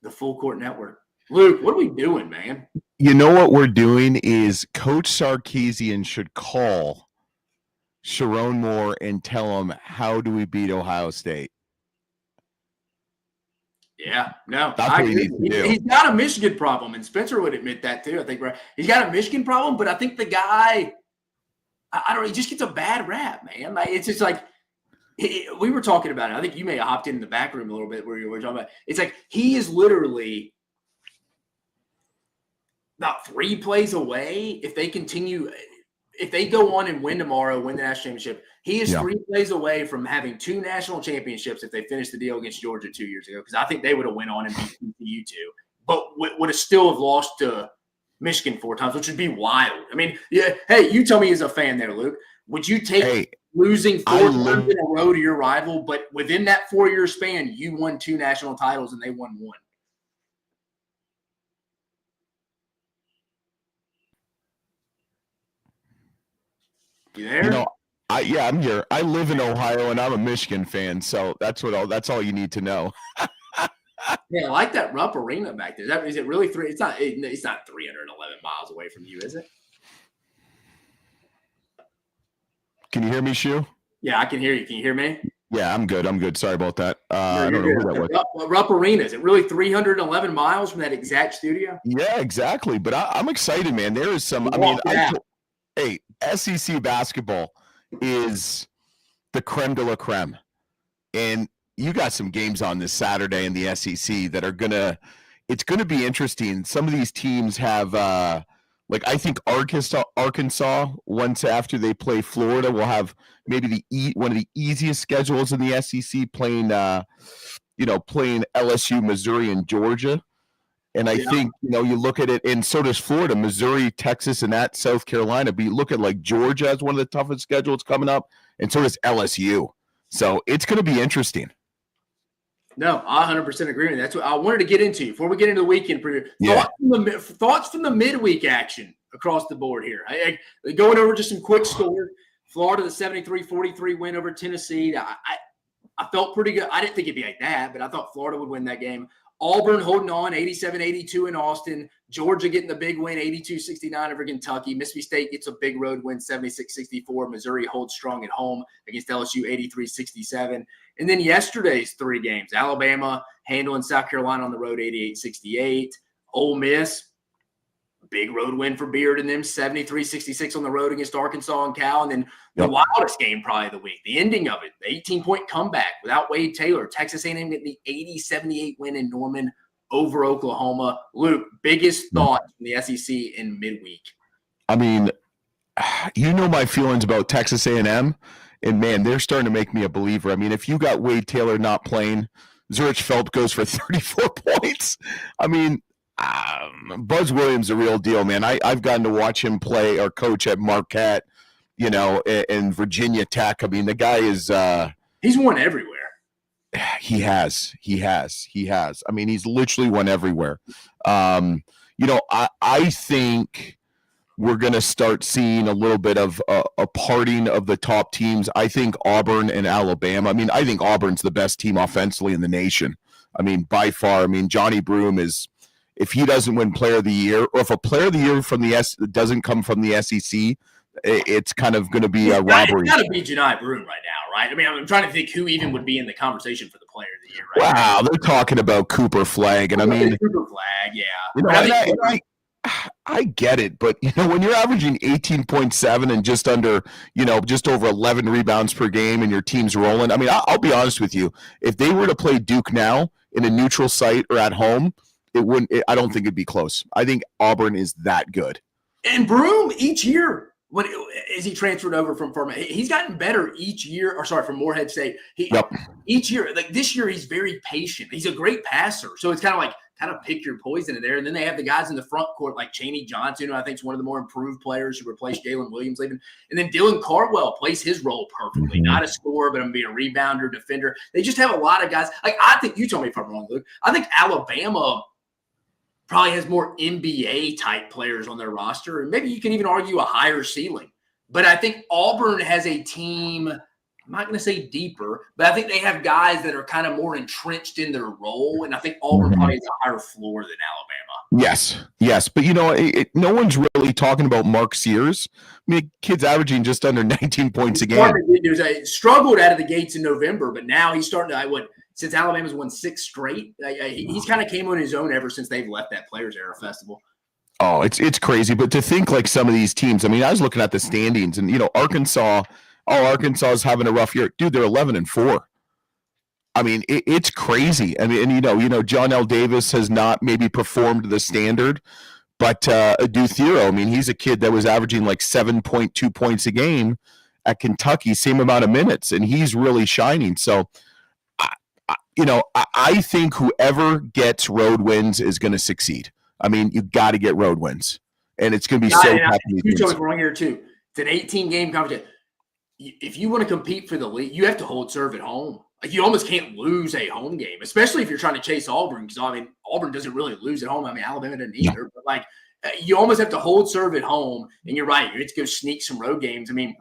the Full Court Network. Luke, what are we doing, man? You know what we're doing is Coach Sarkisian should call Sharon Moore and tell him, how do we beat Ohio State? Yeah, no, that's what he needs to do. He's got a Michigan problem, and Spencer would admit that too. I think he's got a Michigan problem, but I think the guy, I don't know, he just gets a bad rap, man. Like, it's just like we were talking about it. I think you may have hopped in the back room a little bit where you were talking about. It's like he is literally about 3 plays away if they continue. if they go on and win tomorrow, win the national championship, he is 3 plays away from having 2 national championships if they finish the deal against Georgia 2 years ago, because I think they would have went on and beat TCU too, but would have still have lost to Michigan 4 times, which would be wild. I mean, yeah. Hey, you tell me as a fan there, Luke, would you take losing 4 times in a row to your rival, but within that 4-year span, you won 2 national titles and they won 1? You there? You know, I'm here. I live in Ohio and I'm a Michigan fan, so that's all you need to know. Yeah, I like that Rupp Arena back there. Is it really 3? It's not 311 miles away from you, is it? Can you hear me, Shu? Yeah, I can hear you. Can you hear me? Yeah, I'm good. Sorry about that. I don't know who that was. Rupp Arena, is it really 311 miles from that exact studio? Yeah, exactly. But I'm excited, man. There is some. Hey, SEC basketball is the creme de la creme, and you got some games on this Saturday in the SEC that it's gonna be interesting. Some of these teams have, I think Arkansas, once after they play Florida, will have maybe one of the easiest schedules in the SEC, playing LSU, Missouri, and Georgia. And I think, you look at it, and so does Florida, Missouri, Texas, and that South Carolina. But you look at Georgia as one of the toughest schedules coming up, and so does LSU. So it's going to be interesting. No, I 100% agree with you. That's what I wanted to get into before we get into the weekend preview. Thoughts from the midweek action across the board here. Going over just some quick scores. Florida, the 73-43 win over Tennessee. I felt pretty good. I didn't think it'd be like that, but I thought Florida would win that game. Auburn holding on, 87-82 in Austin. Georgia getting the big win, 82-69 over Kentucky. Mississippi State gets a big road win, 76-64. Missouri holds strong at home against LSU, 83-67. And then yesterday's 3 games, Alabama handling South Carolina on the road, 88-68. Ole Miss, big road win for Beard and them, 73-66 on the road against Arkansas and Cal. And then the wildest game probably of the week, the ending of it, the 18-point comeback without Wade Taylor. Texas A&M getting the 80-78 win in Norman over Oklahoma. Luke, biggest thoughts from the SEC in midweek? I mean, my feelings about Texas A&M, and man, they're starting to make me a believer. I mean, if you got Wade Taylor not playing, Zurich Phelps goes for 34 points. I mean, Buzz Williams a real deal, man. I've gotten to watch him play or coach at Marquette, and Virginia Tech. I mean, the guy is he's won everywhere. He has. I mean, he's literally won everywhere. I think we're going to start seeing a little bit of a parting of the top teams. I think Auburn and Alabama. I mean, I think Auburn's the best team offensively in the nation. I mean, by far. I mean, Johnny Broome is. If he doesn't win Player of the Year, or if a Player of the Year from doesn't come from the SEC, it's kind of going to be a robbery. It's got to be Johnny Broome right now, right? I mean, I'm trying to think who even would be in the conversation for the Player of the Year. Right now. They're talking about Cooper Flagg, and I mean, Cooper Flagg, yeah. I get it, but when you're averaging 18.7 and just over 11 rebounds per game, and your team's rolling. I mean, I'll be honest with you. If they were to play Duke now in a neutral site or at home, I don't think it'd be close. I think Auburn is that good. And Broome each year, as he transferred over from he's gotten better each year. Or sorry, from Morehead State. Each year, like this year, he's very patient. He's a great passer. So it's kind of pick your poison in there. And then they have the guys in the front court like Chaney Johnson, who I think is one of the more improved players who replaced Jalen Williams leaving. And then Dylan Cardwell plays his role perfectly. Mm-hmm. Not a scorer, but I'm being a rebounder, defender. They just have a lot of guys. Like I think, you tell me if I'm wrong, Luke. I think Alabama probably has more NBA-type players on their roster. And maybe you can even argue a higher ceiling. But I think Auburn has a team, I'm not going to say deeper, but I think they have guys that are kind of more entrenched in their role. And I think Auburn probably has a higher floor than Alabama. Yes. But, no one's really talking about Mark Sears. I mean, kid's averaging just under 19 points a game. He struggled out of the gates in November, but now he's starting to since Alabama's won 6 straight, he's kind of came on his own ever since they've left that Players Era Festival. Oh, it's crazy. But to think like some of these teams, I mean, I was looking at the standings and, Arkansas is having a rough year. Dude, they're 11-4. I mean, it's crazy. I mean, and John L. Davis has not maybe performed the standard, But Duthero, I mean, he's a kid that was averaging like 7.2 points a game at Kentucky, same amount of minutes, and he's really shining. So, I think whoever gets road wins is going to succeed. I mean, you got to get road wins, and it's going to be so tough. You told me wrong here too. It's an 18-game competition. If you want to compete for the league, you have to hold serve at home. Like, you almost can't lose a home game, especially if you're trying to chase Auburn, because I mean, Auburn doesn't really lose at home. I mean, Alabama doesn't either. But like, you almost have to hold serve at home, and you're right. You have to go sneak some road games. I mean,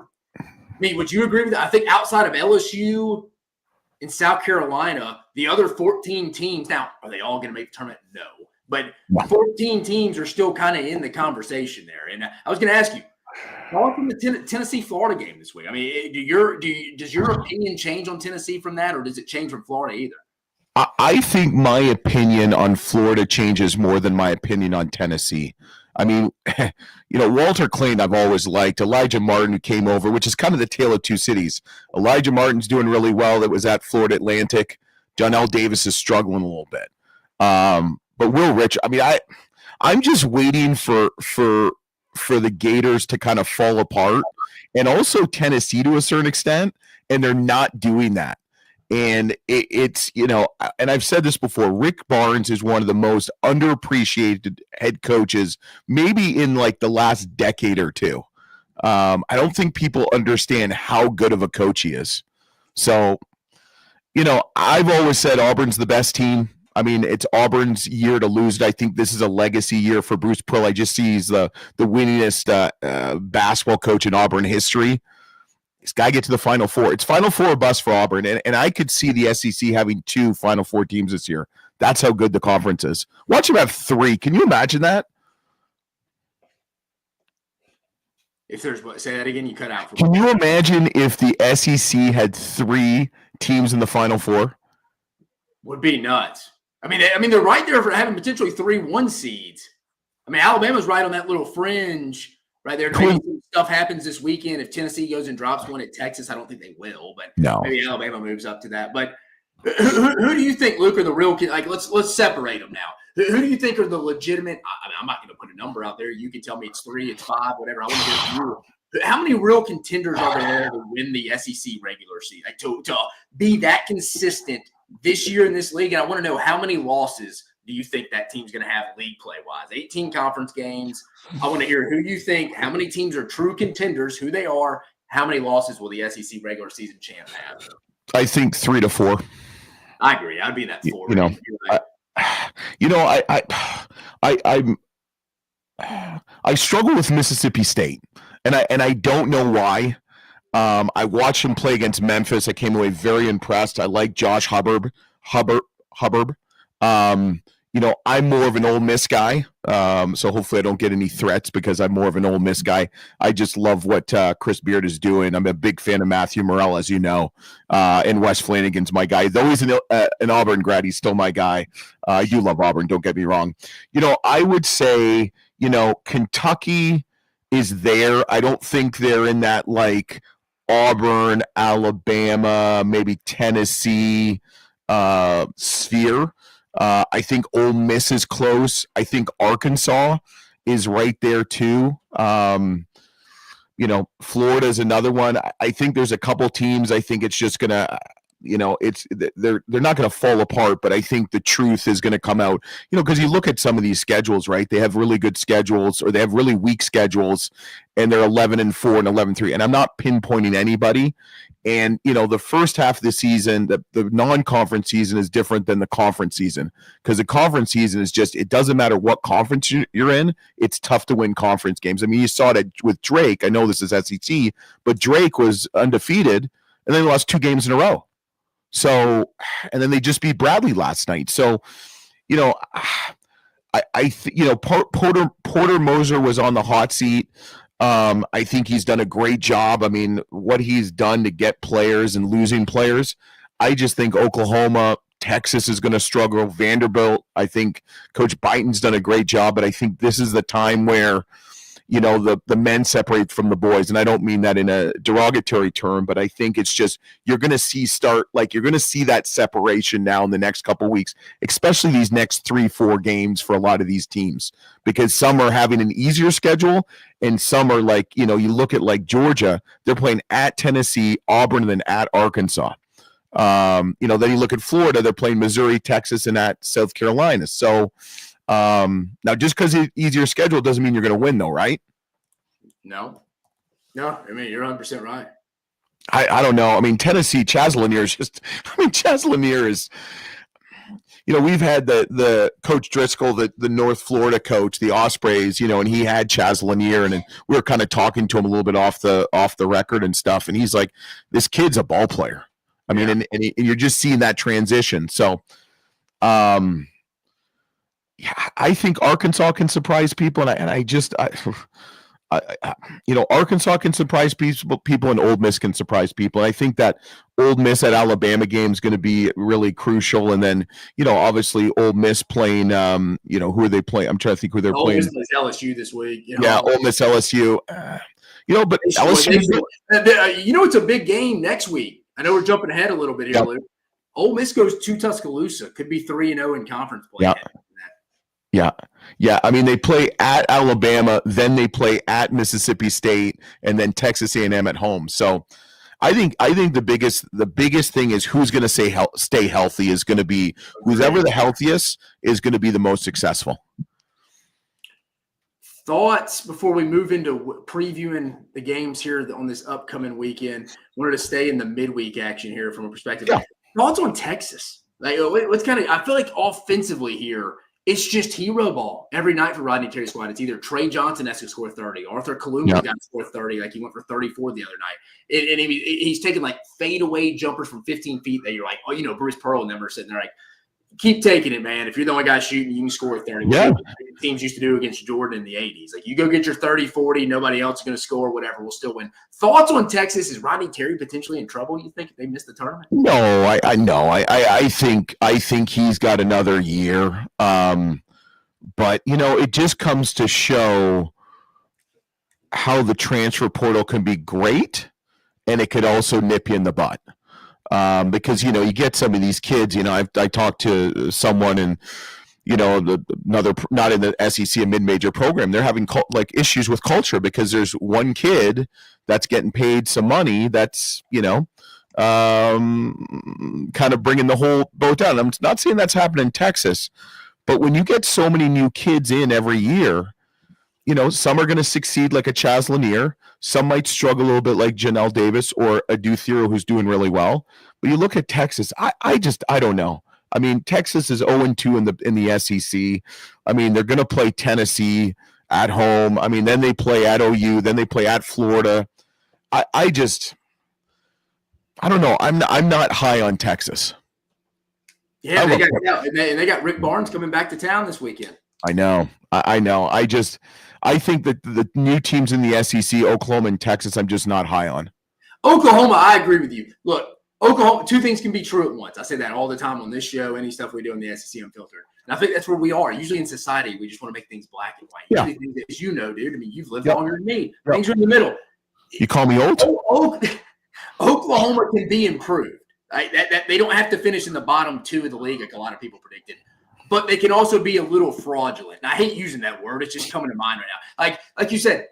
would you agree with that? I think outside of LSU and South Carolina, the other 14 teams, now, are they all going to make the tournament? No. But 14 teams are still kind of in the conversation there. And I was going to ask you, talk from the Tennessee-Florida game this week. I mean, does your opinion change on Tennessee from that, or does it change from Florida either? I think my opinion on Florida changes more than my opinion on Tennessee. I mean, Walter Clayton I've always liked. Elijah Martin, who came over, which is kind of the tale of two cities. Elijah Martin's doing really well. That was at Florida Atlantic. Jonell Davis is struggling a little bit. But Will Rich, I mean, I'm just waiting for the Gators to kind of fall apart, and also Tennessee to a certain extent, and they're not doing that. And it's, and I've said this before, Rick Barnes is one of the most underappreciated head coaches, maybe in like the last decade or two. I don't think people understand how good of a coach he is. So, I've always said Auburn's the best team. I mean, it's Auburn's year to lose it. I think this is a legacy year for Bruce Pearl. I just see he's the winningest basketball coach in Auburn history. This guy get to the Final Four. It's Final Four or bust for Auburn, and I could see the SEC having 2 Final Four teams this year. That's how good the conference is. Watch him have 3. Can you imagine that? If there's say that again, you cut out. Can you imagine if the SEC had 3 teams in the Final Four? Would be nuts. I mean, they're right there for having potentially 3 1 seeds. I mean, Alabama's right on that little fringe right there. Maybe stuff happens this weekend. If Tennessee goes and drops one at Texas, I don't think they will, but maybe Alabama moves up to that. But who do you think, Luke, are the real – like, let's separate them now. Who do you think are the legitimate – I mean, I'm not going to put a number out there. You can tell me it's 3, it's 5, whatever. I want to hear from you. How many real contenders are there to win the SEC regular season, like to be that consistent this year in this league? And I want to know, how many losses do you think that team's going to have league play-wise? 18 conference games. I want to hear who you think, how many teams are true contenders, who they are, how many losses will the SEC regular season champ have? I think 3 to 4. I agree. I'd be in that 4. I struggle with Mississippi State, and I don't know why. I watched him play against Memphis. I came away very impressed. I like Josh Hubbard. I'm more of an Ole Miss guy, so hopefully I don't get any threats because I'm more of an Ole Miss guy. I just love what Chris Beard is doing. I'm a big fan of Matthew Morrell, as you know, and Wes Flanagan's my guy. Though he's an Auburn grad, he's still my guy. I do love Auburn, don't get me wrong. I would say, Kentucky is there. I don't think they're in that like Auburn, Alabama, maybe Tennessee sphere. I think Ole Miss is close. I think Arkansas is right there too. Florida is another one. I think there's a couple teams. I think it's just gonna, they're not gonna fall apart, but I think the truth is gonna come out. Because you look at some of these schedules, right? They have really good schedules, or they have really weak schedules, and they're 11-4 and 11-3. And I'm not pinpointing anybody. And, the first half of the season, the non-conference season is different than the conference season, because the conference season is just, it doesn't matter what conference you're in, it's tough to win conference games. I mean, you saw that with Drake. I know this is SEC, but Drake was undefeated, and then lost 2 games in a row. So, and then they just beat Bradley last night. So, Porter Moser was on the hot seat. I think he's done a great job. I mean, what he's done to get players and losing players. I just think Oklahoma, Texas is going to struggle. Vanderbilt, I think Coach Byton's done a great job, but I think this is the time where, the men separate from the boys. And I don't mean that in a derogatory term, but I think it's just you're going to see that separation now in the next couple of weeks, especially these next 3-4 games for a lot of these teams, because some are having an easier schedule and some are like, you look at like Georgia, they're playing at Tennessee, Auburn, and then at Arkansas. Then you look at Florida, they're playing Missouri, Texas, and at South Carolina. So now just because it's easier schedule doesn't mean you're going to win though, right? No, I mean, you're 100% right. I don't know. I mean, Tennessee, Chaz Lanier is, we've had the Coach Driscoll, the North Florida coach, the Ospreys, and he had Chaz Lanier, and we were kind of talking to him a little bit off the record and stuff. And he's like, this kid's a ball player. I mean, and you're just seeing that transition. So, I think Arkansas can surprise people. Arkansas can surprise people, and Ole Miss can surprise people. And I think that Ole Miss at Alabama game is going to be really crucial. And then, obviously Ole Miss playing, who are they playing? I'm trying to think who they're playing. Ole Miss plays LSU this week. Yeah, Ole Miss, LSU. But LSU. It's a big game next week. I know we're jumping ahead a little bit here, Yep. Luke. Ole Miss goes to Tuscaloosa. Could be 3-0 in conference play. Yeah. I mean, they play at Alabama, then they play at Mississippi State, and then Texas A&M at home. So, I think the biggest thing is who's going to stay healthy is going to be who's ever the healthiest is going to be the most successful. Thoughts before we move into previewing the games here on this upcoming weekend? Wanted to stay in the midweek action here from a perspective. Yeah. Thoughts on Texas? I feel like offensively here, it's just hero ball every night for Rodney Terry's squad. It's either Trey Johnson has to score 30, Arthur Kaluma got to score 30, like he went for 34 the other night. And he's taking like fadeaway jumpers from 15 feet that you're like, Bruce Pearl number sitting there like, keep taking it, man. If you're the only guy shooting, you can score 30. Yeah. Teams used to do against Jordan in the 80s. Like, you go get your 30, 40, nobody else is going to score, whatever, we'll still win. Thoughts on Texas? Is Rodney Terry potentially in trouble, you think, if they miss the tournament? No, I know. I think he's got another year. But, it just comes to show how the transfer portal can be great, and it could also nip you in the butt. Because, you get some of these kids, I talked to someone and, another, not in the SEC, a mid-major program, they're having issues with culture because there's one kid that's getting paid some money that's, kind of bringing the whole boat down. I'm not saying that's happening in Texas, but when you get so many new kids in every year, some are going to succeed like a Chaz Lanier. Some might struggle a little bit like Janelle Davis or a Duthero who's doing really well. But you look at Texas, I don't know. I mean, Texas is 0-2 in the SEC. I mean, they're going to play Tennessee at home. I mean, then they play at OU. Then they play at Florida. I don't know. I'm not high on Texas. Yeah, they got Rick Barnes coming back to town this weekend. I know. I think that the new teams in the SEC, Oklahoma and Texas, I'm just not high on. Oklahoma, I agree with you. Look, Oklahoma, two things can be true at once. I say that all the time on this show, any stuff we do in the SEC Unfiltered. And I think that's where we are. Usually in society, we just want to make things black and white. Yeah. Usually things, as you know, dude. I mean, you've lived longer than me. Things are in the middle. You call me old? Oklahoma can be improved. Right? They don't have to finish in the bottom two of the league like a lot of people predicted. But they can also be a little fraudulent. And I hate using that word. It's just coming to mind right now. Like you said,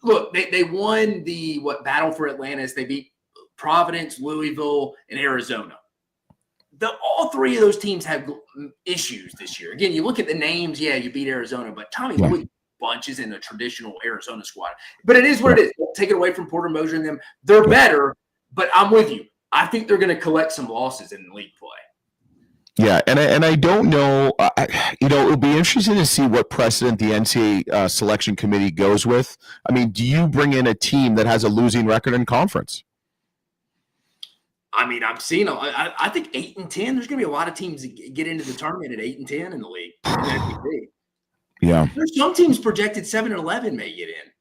look, they won the Battle for Atlantis. They beat Providence, Louisville, and Arizona. All three of those teams have issues this year. Again, you look at the names, yeah, you beat Arizona, but Tommy Lloyd bunches in a traditional Arizona squad. But it is what it is. Don't take it away from Porter Moser and them. They're better, but I'm with you. I think they're going to collect some losses in league play. Yeah, and I don't know. It'll be interesting to see what precedent the NCAA selection committee goes with. I mean, do you bring in a team that has a losing record in conference? I mean, I've seen. I think 8-10. There's going to be a lot of teams that get into the tournament at 8-10 in the league. Yeah, there's some teams projected 7-11 may get in.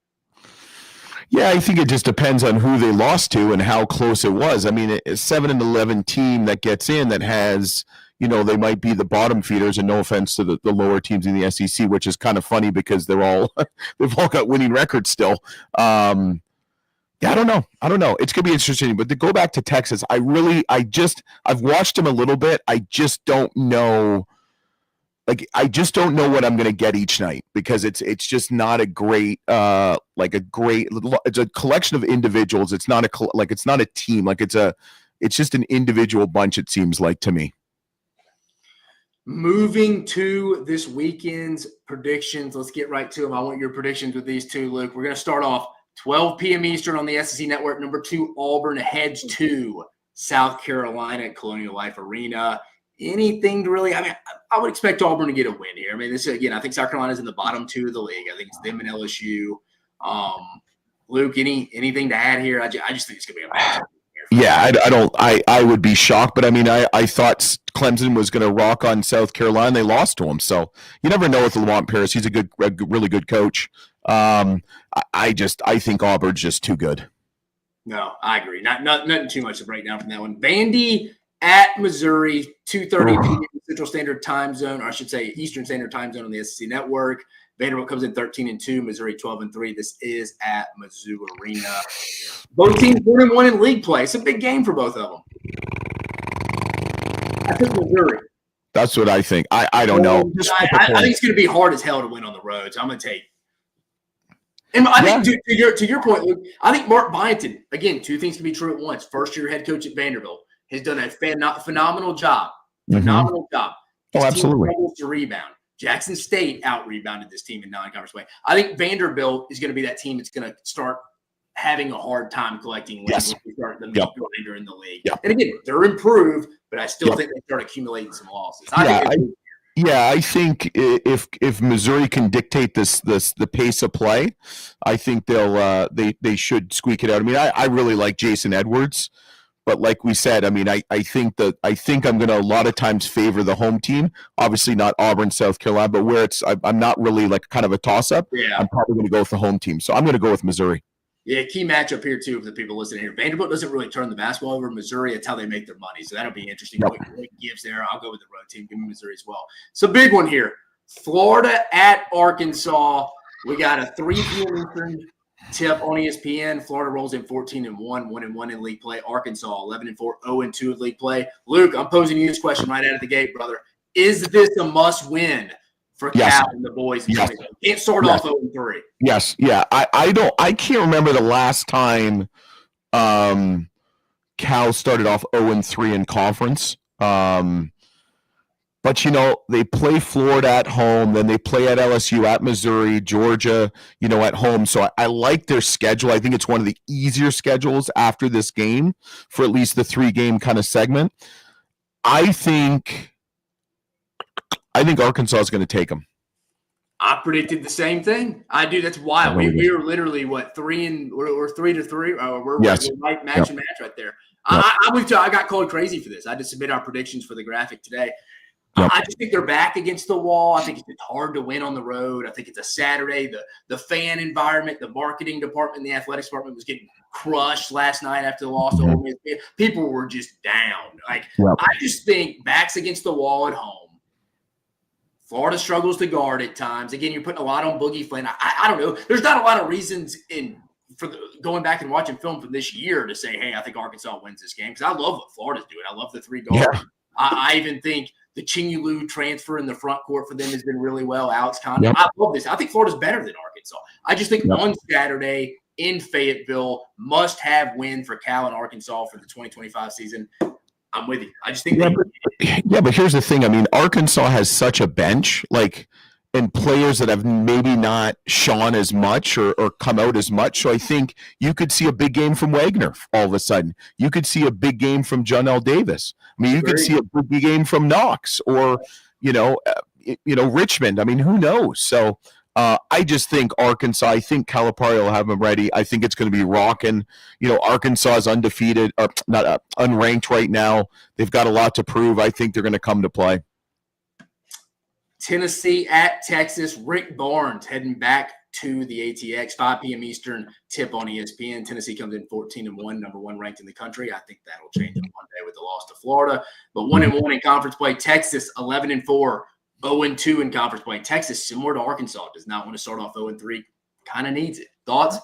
Yeah, I think it just depends on who they lost to and how close it was. I mean, a 7-11 team that gets in that has, they might be the bottom feeders, and no offense to the lower teams in the SEC, which is kind of funny because they've all got winning records still. Yeah, I don't know. It's gonna be interesting. But to go back to Texas, I've watched them a little bit. I just don't know. I just don't know what I'm going to get each night because it's just not a great it's a collection of individuals. It's not it's not a team. It's just an individual bunch. It seems like to me. Moving to this weekend's predictions, let's get right to them. I want your predictions with these two, Luke. We're going to start off 12 p.m. Eastern on the SEC Network. Number 2, Auburn heads to South Carolina at Colonial Life Arena. Anything to really – I would expect Auburn to get a win here. This again, I think South Carolina's in the bottom 2 of the league. I think it's them and LSU. Luke, anything to add here? I just think it's going to be a match. Yeah, I would be shocked, but I thought Clemson was going to rock on South Carolina. They lost to them, so you never know with Lamont Paris. He's a really good coach. I think Auburn's just too good. No, I agree. Nothing too much to break down from that one. Vandy at Missouri, 2:30 p.m. Central Standard Time Zone, or I should say Eastern Standard Time Zone on the SEC Network. Vanderbilt comes in 13-2, Missouri 12-3. This is at Mizzou Arena. Both teams 1-1 in league play. It's a big game for both of them. I think Missouri. That's what I think. I don't know. I think it's going to be hard as hell to win on the road. So I'm going to take. And I think to your point, Luke, I think Mark Byington, again, two things can be true at once. First-year head coach at Vanderbilt has done a phenomenal job. Phenomenal job. Oh, absolutely. To rebound. Jackson State out-rebounded this team in non-conference play. I think Vanderbilt is going to be that team that's going to start having a hard time collecting wins when we start them later in the league. Yep. And again, they're improved, but I still think they start accumulating some losses. I think if Missouri can dictate the pace of play, I think they should squeak it out. I really like Jason Edwards. But like we said, I think I'm going to a lot of times favor the home team. Obviously not Auburn, South Carolina, but where I'm not really like kind of a toss-up. Yeah. I'm probably going to go with the home team. So I'm going to go with Missouri. Yeah, key matchup here too for the people listening here. Vanderbilt doesn't really turn the basketball over. Missouri, it's how they make their money. So that'll be interesting. What gives there? I'll go with the road team. Give me Missouri as well. So big one here. Florida at Arkansas. We got a 3 p.m. Eastern tip on ESPN. Florida rolls in 14-1, 1-1 in league play. Arkansas 11-4, 0-2 in league play. Luke, I'm posing you this question right out of the gate, brother. Is this a must-win for Cal and the boys? Yes. Can't start off 0-3. Yes, yeah. I can't remember the last time Cal started off 0-3 in conference. But, they play Florida at home, then they play at LSU, at Missouri, Georgia, at home. So I like their schedule. I think it's one of the easier schedules after this game for at least the 3-game kind of segment. I think Arkansas is going to take them. I predicted the same thing. I do. That's wild. We were literally, 3-3? We're 3-3. We're right match and match right there. Yep. I got called crazy for this. I just submit our predictions for the graphic today. Yep. I just think they're back against the wall. I think it's hard to win on the road. I think it's a Saturday. The fan environment, the marketing department, the athletics department was getting crushed last night after the loss. Mm-hmm. People were just down. I just think backs against the wall at home. Florida struggles to guard at times. Again, you're putting a lot on Boogie Flynn. I don't know. There's not a lot of reasons going back and watching film from this year to say, hey, I think Arkansas wins this game because I love what Florida's doing. I love the 3 guards. Yeah. I even think the Chinyulu transfer in the front court for them has been really well. Alex Condon. Yep. I love this. I think Florida's better than Arkansas. I just think on Saturday in Fayetteville, must-have win for Cal and Arkansas for the 2025 season. I'm with you. I just think but here's the thing. Arkansas has such a bench, and players that have maybe not shone as much or come out as much. So I think you could see a big game from Wagner all of a sudden. You could see a big game from Jonell Davis. You could see a big game from Knox or, Richmond. Who knows? So I just think Arkansas, I think Calipari will have them ready. I think it's going to be rocking. Arkansas is undefeated, or not unranked right now. They've got a lot to prove. I think they're going to come to play. Tennessee at Texas. Rick Barnes heading back 2, the ATX, 5 p.m. Eastern, tip on ESPN. Tennessee comes in 14-1, number 1 ranked in the country. I think that'll change in one day with the loss to Florida. But 1-1 in conference play. Texas, 11-4, 0-2 in conference play. Texas, similar to Arkansas, does not want to start off 0-3. Kind of needs it. Thoughts?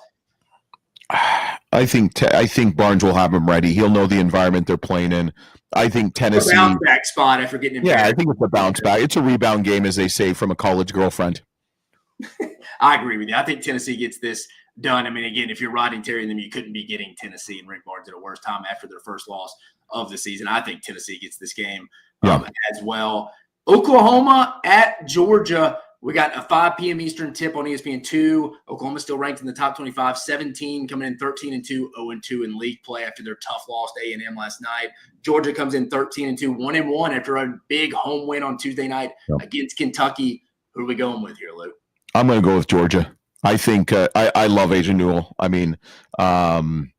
I think Barnes will have him ready. He'll know the environment they're playing in. I think Tennessee. A bounce back spot after getting impaired. Yeah, I think it's a bounce back. It's a rebound game, as they say, from a college girlfriend. I agree with you. I think Tennessee gets this done. I mean, again, if you're Rodney Terry and them, you couldn't be getting Tennessee and Rick Barnes at a worse time after their first loss of the season. I think Tennessee gets this game as well. Oklahoma at Georgia. We got a 5 p.m. Eastern tip on ESPN2. Oklahoma still ranked in the top 25, 17, coming in 13-2, 0-2 in league play after their tough loss to A&M last night. Georgia comes in 13-2, 1-1 after a big home win on Tuesday night against Kentucky. Who are we going with here, Luke? I'm going to go with Georgia. I think I love Asia Newell. I mean, and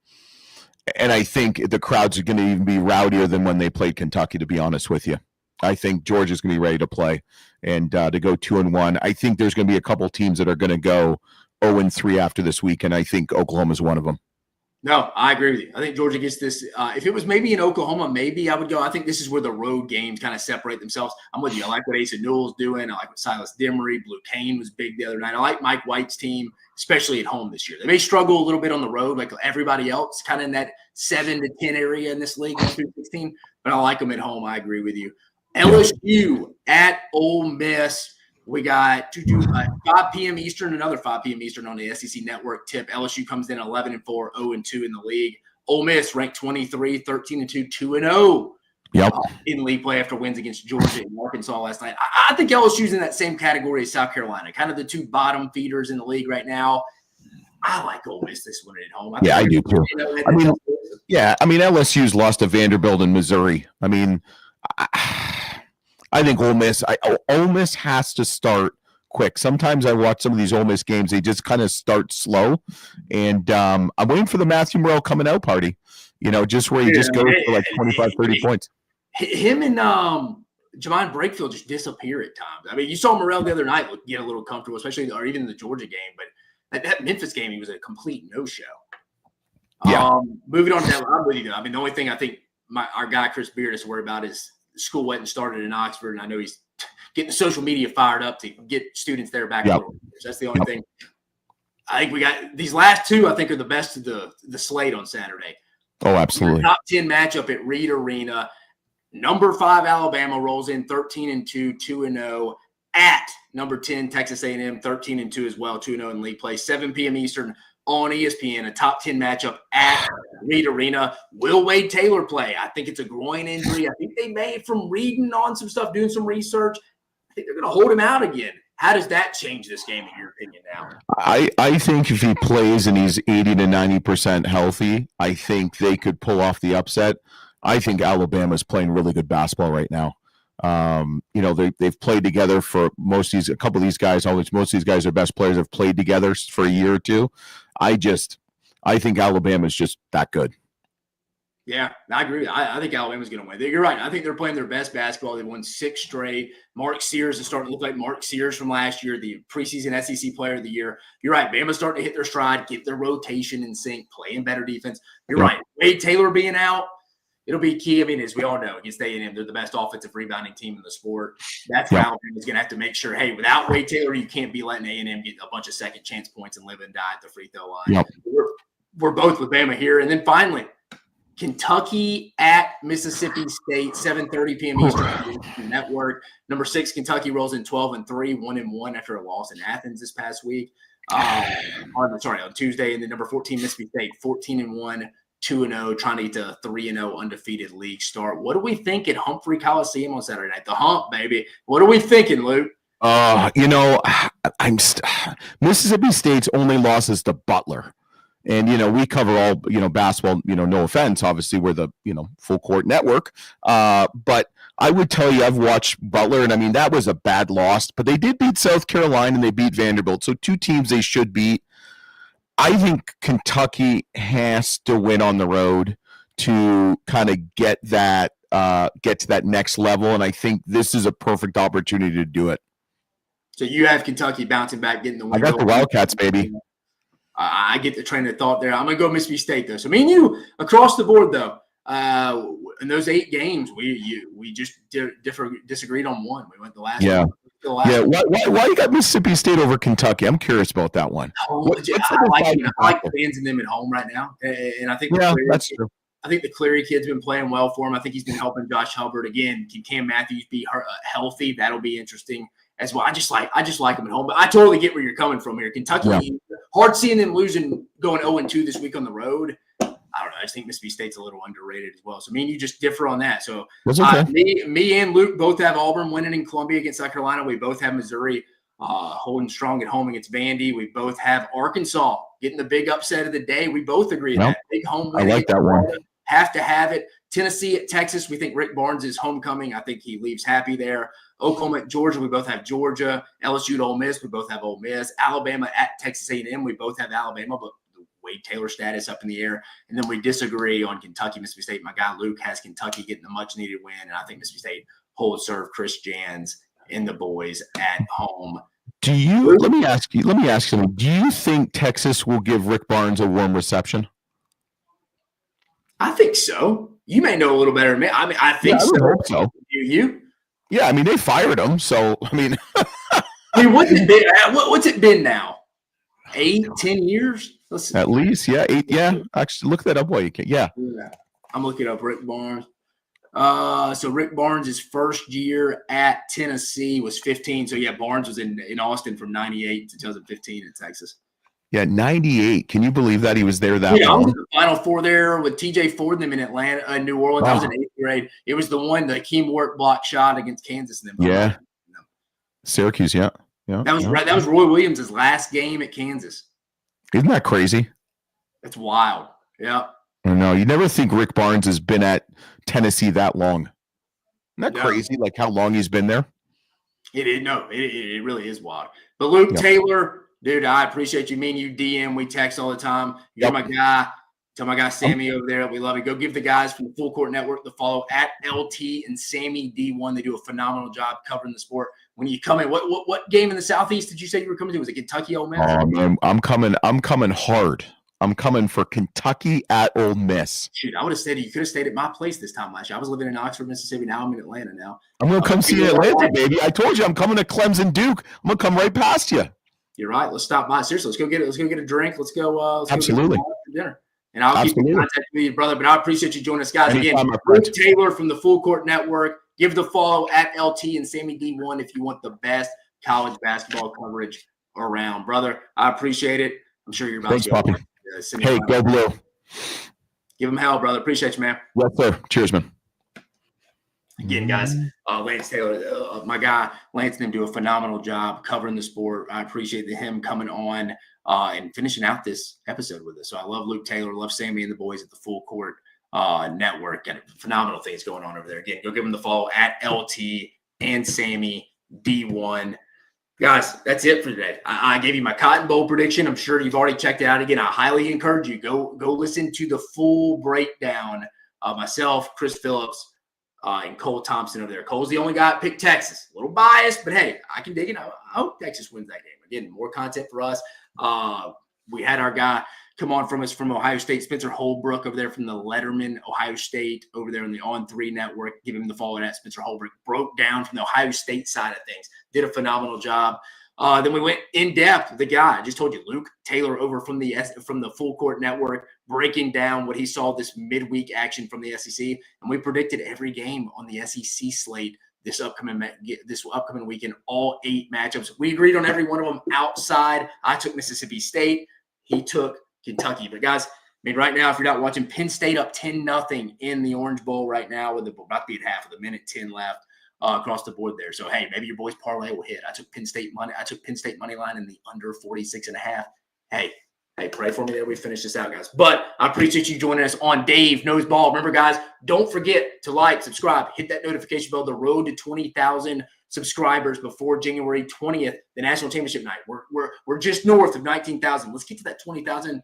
I think the crowds are going to even be rowdier than when they played Kentucky, to be honest with you. I think Georgia's going to be ready to play and to go 2-1. I think there's going to be a couple teams that are going to go 0-3 after this week, and I think Oklahoma's one of them. No, I agree with you. I think Georgia gets this. If it was maybe in Oklahoma, maybe I would go. I think this is where the road games kind of separate themselves. I'm with you. I like what Asa Newell's doing. I like what Silas Demery, Blue Kane was big the other night. I like Mike White's team, especially at home this year. They may struggle a little bit on the road like everybody else, kind of in that 7 to 10 area in this league, 16, but I like them at home. I agree with you. LSU at Ole Miss. We got 5 p.m. Eastern, another 5 p.m. Eastern on the SEC Network tip. LSU comes in 11-4, 0-2 in the league. Ole Miss ranked 23, 13-2, 2-0 in league play after wins against Georgia and Arkansas last night. I think LSU's in that same category as South Carolina, kind of the two bottom feeders in the league right now. I like Ole Miss this one at home. I do too. I mean, LSU's lost to Vanderbilt and Missouri. I mean, I think Ole Miss has to start quick. Sometimes I watch some of these Ole Miss games; they just kind of start slow, and I'm waiting for the Matthew Morrell coming out party. You know, just where he just goes for like 25, 30 points. Him and Jermaine Brakefield just disappear at times. I mean, you saw Morrell the other night get a little comfortable, especially or even in the Georgia game, but that Memphis game, he was a complete no-show. Yeah. Moving on to that, I'm with you. I mean, the only thing I think our guy Chris Beard is worried about is school went and started in Oxford, and I know he's getting social media fired up to get students there back. So that's the only thing. I think we got these last two. I think are the best of the slate on Saturday. Oh, absolutely. Top 10 matchup at Reed Arena. Number 5 Alabama rolls in 13-2, 2-0 at number 10 Texas A&M, 13-2 as well, 2-0 in league play. 7 p.m. Eastern on ESPN, a top 10 matchup at Reed Arena. Will Wade Taylor play? I think it's a groin injury. I think they may, from reading on some stuff, doing some research, I think they're going to hold him out again. How does that change this game, in your opinion, now? I think if he plays and he's 80 to 90% healthy, I think they could pull off the upset. I think Alabama's playing really good basketball right now. You know, they've played together for most of these, a couple of these guys, most of these guys are best players, have played together for a year or two. I think Alabama's just that good. Yeah, I agree. I think Alabama's going to win. You're right. I think they're playing their best basketball. They won 6 straight. Mark Sears is starting to look like Mark Sears from last year, the preseason SEC Player of the Year. You're right. Bama's starting to hit their stride, get their rotation in sync, playing better defense. You're right. Wade Taylor being out, it'll be key. I mean, as we all know, against A&M, they're the best offensive rebounding team in the sport. That's where Alabama's going to have to make sure, hey, without Wade Taylor, you can't be letting A&M get a bunch of second chance points and live and die at the free throw line. Yep. We're both with Bama here. And then finally, Kentucky at Mississippi State, 7:30 p.m. Eastern Network. Number 6, Kentucky rolls in 12-3, 1-1 after a loss in Athens this past week. On Tuesday. And then number 14, Mississippi State, 14-1, 2-0, trying to get to a 3-0 undefeated league start. What do we think at Humphrey Coliseum on Saturday night? The Hump, baby. What are we thinking, Luke? You know, Mississippi State's only loss is to Butler. And, you know, we cover all, you know, basketball, you know, no offense. Obviously, we're the, you know, full court network. But I would tell you, I've watched Butler, and I mean, that was a bad loss. But they did beat South Carolina, and they beat Vanderbilt. So 2 teams they should beat. I think Kentucky has to win on the road to kind of get to that next level. And I think this is a perfect opportunity to do it. So you have Kentucky bouncing back, getting the win. I got the Wildcats, baby. I get the train of thought there. I'm going to go Mississippi State, though. So me and you, across the board, though, in those 8 games, we just disagreed on one. We went the last one. Yeah. Why you got Mississippi State over Kentucky? I'm curious about that one. I like fans in them at home right now. And I think that's true. I think the Cleary kid's been playing well for him. I think he's been helping Josh Hubbard again. Can Cam Matthews be healthy? That'll be interesting as well. I just like him at home. But I totally get where you're coming from here. Kentucky, hard seeing them losing, going 0-2 this week on the road. I don't know. I just think Mississippi State's a little underrated as well. So me and you just differ on that. So me and Luke both have Auburn winning in Columbia against South Carolina. We both have Missouri holding strong at home against Vandy. We both have Arkansas getting the big upset of the day. We both agree on that. Big home win. I like that one. Have to have it. Tennessee at Texas. We think Rick Barnes is homecoming. I think he leaves happy there. Oklahoma at Georgia. We both have Georgia. LSU at Ole Miss. We both have Ole Miss. Alabama at Texas A&M. We both have Alabama, but Wade Taylor status up in the air. And then we disagree on Kentucky, Mississippi State. My guy Luke has Kentucky getting the much-needed win, and I think Mississippi State holds serve Chris Jans and the boys at home. Let me ask you something. Do you think Texas will give Rick Barnes a warm reception? I think so. You may know a little better than me. I mean, I think so. I hope so. You? Yeah, I mean, they fired him, so I mean, what's it been now? 8, 10 years? At least, 8. Yeah, actually, look that up while you can. Yeah, I'm looking up Rick Barnes. So Rick Barnes' first year at Tennessee was 15. So Barnes was in Austin from 98 to 2015 in Texas. Yeah, 98. Can you believe that he was there that long? I was in the Final Four there with TJ Ford and them in Atlanta, New Orleans. I was in 8th grade. It was the one, the Hakeem Wart block shot against Kansas. And then Syracuse, yeah. That was Roy Williams' last game at Kansas. Isn't that crazy? That's wild. Yeah. I know. You never think Rick Barnes has been at Tennessee that long. Isn't that crazy? Like how long he's been there? It really is wild. But Luke Taylor. Dude, I appreciate you. Me and you DM. We text all the time. You're my guy. Tell my guy Sammy over there. We love it. Go give the guys from the Full Court Network the follow at LT and Sammy D1. They do a phenomenal job covering the sport. When you come in, what game in the Southeast did you say you were coming to? Was it Kentucky Ole Miss? Oh man, I'm coming hard. I'm coming for Kentucky at Ole Miss. Shoot, I would have stayed. You could have stayed at my place this time last year. I was living in Oxford, Mississippi. Now I'm in Atlanta. Now I'm gonna come see Atlanta, baby. I told you I'm coming to Clemson Duke. I'm gonna come right past you. You're right. Let's stop by. Seriously, let's go get it. Let's go get a drink. Let's go. Absolutely. Go get dinner. And I'll keep in contact with you, brother. But I appreciate you joining us, guys. Again, Luke Taylor from the Full Court Network. Give the follow at LT and Sammy D1 if you want the best college basketball coverage around, brother. I appreciate it. I'm sure you're about to go. Hey, go blue. Give him hell, brother. Appreciate you, man. Yes, sir. Cheers, man. Again, guys, Lance Taylor, my guy, Lance and him do a phenomenal job covering the sport. I appreciate him coming on and finishing out this episode with us. So I love Luke Taylor, love Sammy and the boys at the Full Court Network. Got phenomenal things going on over there. Again, go give them the follow at LT and Sammy D1. Guys, that's it for today. I gave you my Cotton Bowl prediction. I'm sure you've already checked it out. Again, I highly encourage you, go listen to the full breakdown of myself, Chris Phillips, and Cole Thompson over there. Cole's the only guy that picked Texas. A little biased, but hey, I can dig it. I hope Texas wins that game. Again, more content for us. We had our guy come on from us from Ohio State, Spencer Holbrook over there from the Letterman Ohio State over there on the On3 network. Give him the follow at Spencer Holbrook. Broke down from the Ohio State side of things. Did a phenomenal job. Then we went in depth with the guy. I just told you, Luke Taylor over from the Full Court Network, breaking down what he saw this midweek action from the SEC. And we predicted every game on the SEC slate this upcoming weekend, all 8 matchups. We agreed on every one of them outside. I took Mississippi State. He took Kentucky. But guys, I mean, right now, if you're not watching, Penn State up 10-0 in the Orange Bowl right now with about to be at half of the minute 10 left across the board there. So hey, maybe your boys parlay will hit. I took Penn State money line in the under 46.5. Hey, pray for me that we finish this out, guys. But I appreciate you joining us on Dave Knows Ball. Remember, guys, don't forget to like, subscribe, hit that notification bell. The road to 20,000 subscribers before January 20th, the national championship night. We're just north of 19,000. Let's get to that 20,000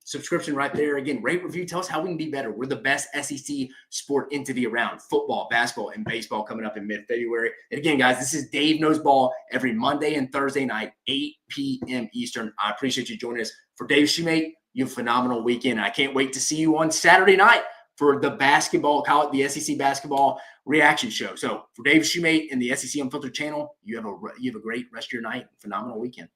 subscription right there. Again, rate, review, tell us how we can be better. We're the best SEC sport entity around. Football, basketball, and baseball coming up in mid-February. And again, guys, this is Dave Knows Ball every Monday and Thursday night, 8 p.m. Eastern. I appreciate you joining us. For Dave Shoemate, you have a phenomenal weekend. I can't wait to see you on Saturday night for the the SEC basketball reaction show. So for Dave Shoemate and the SEC Unfiltered channel, you have a great rest of your night. Phenomenal weekend.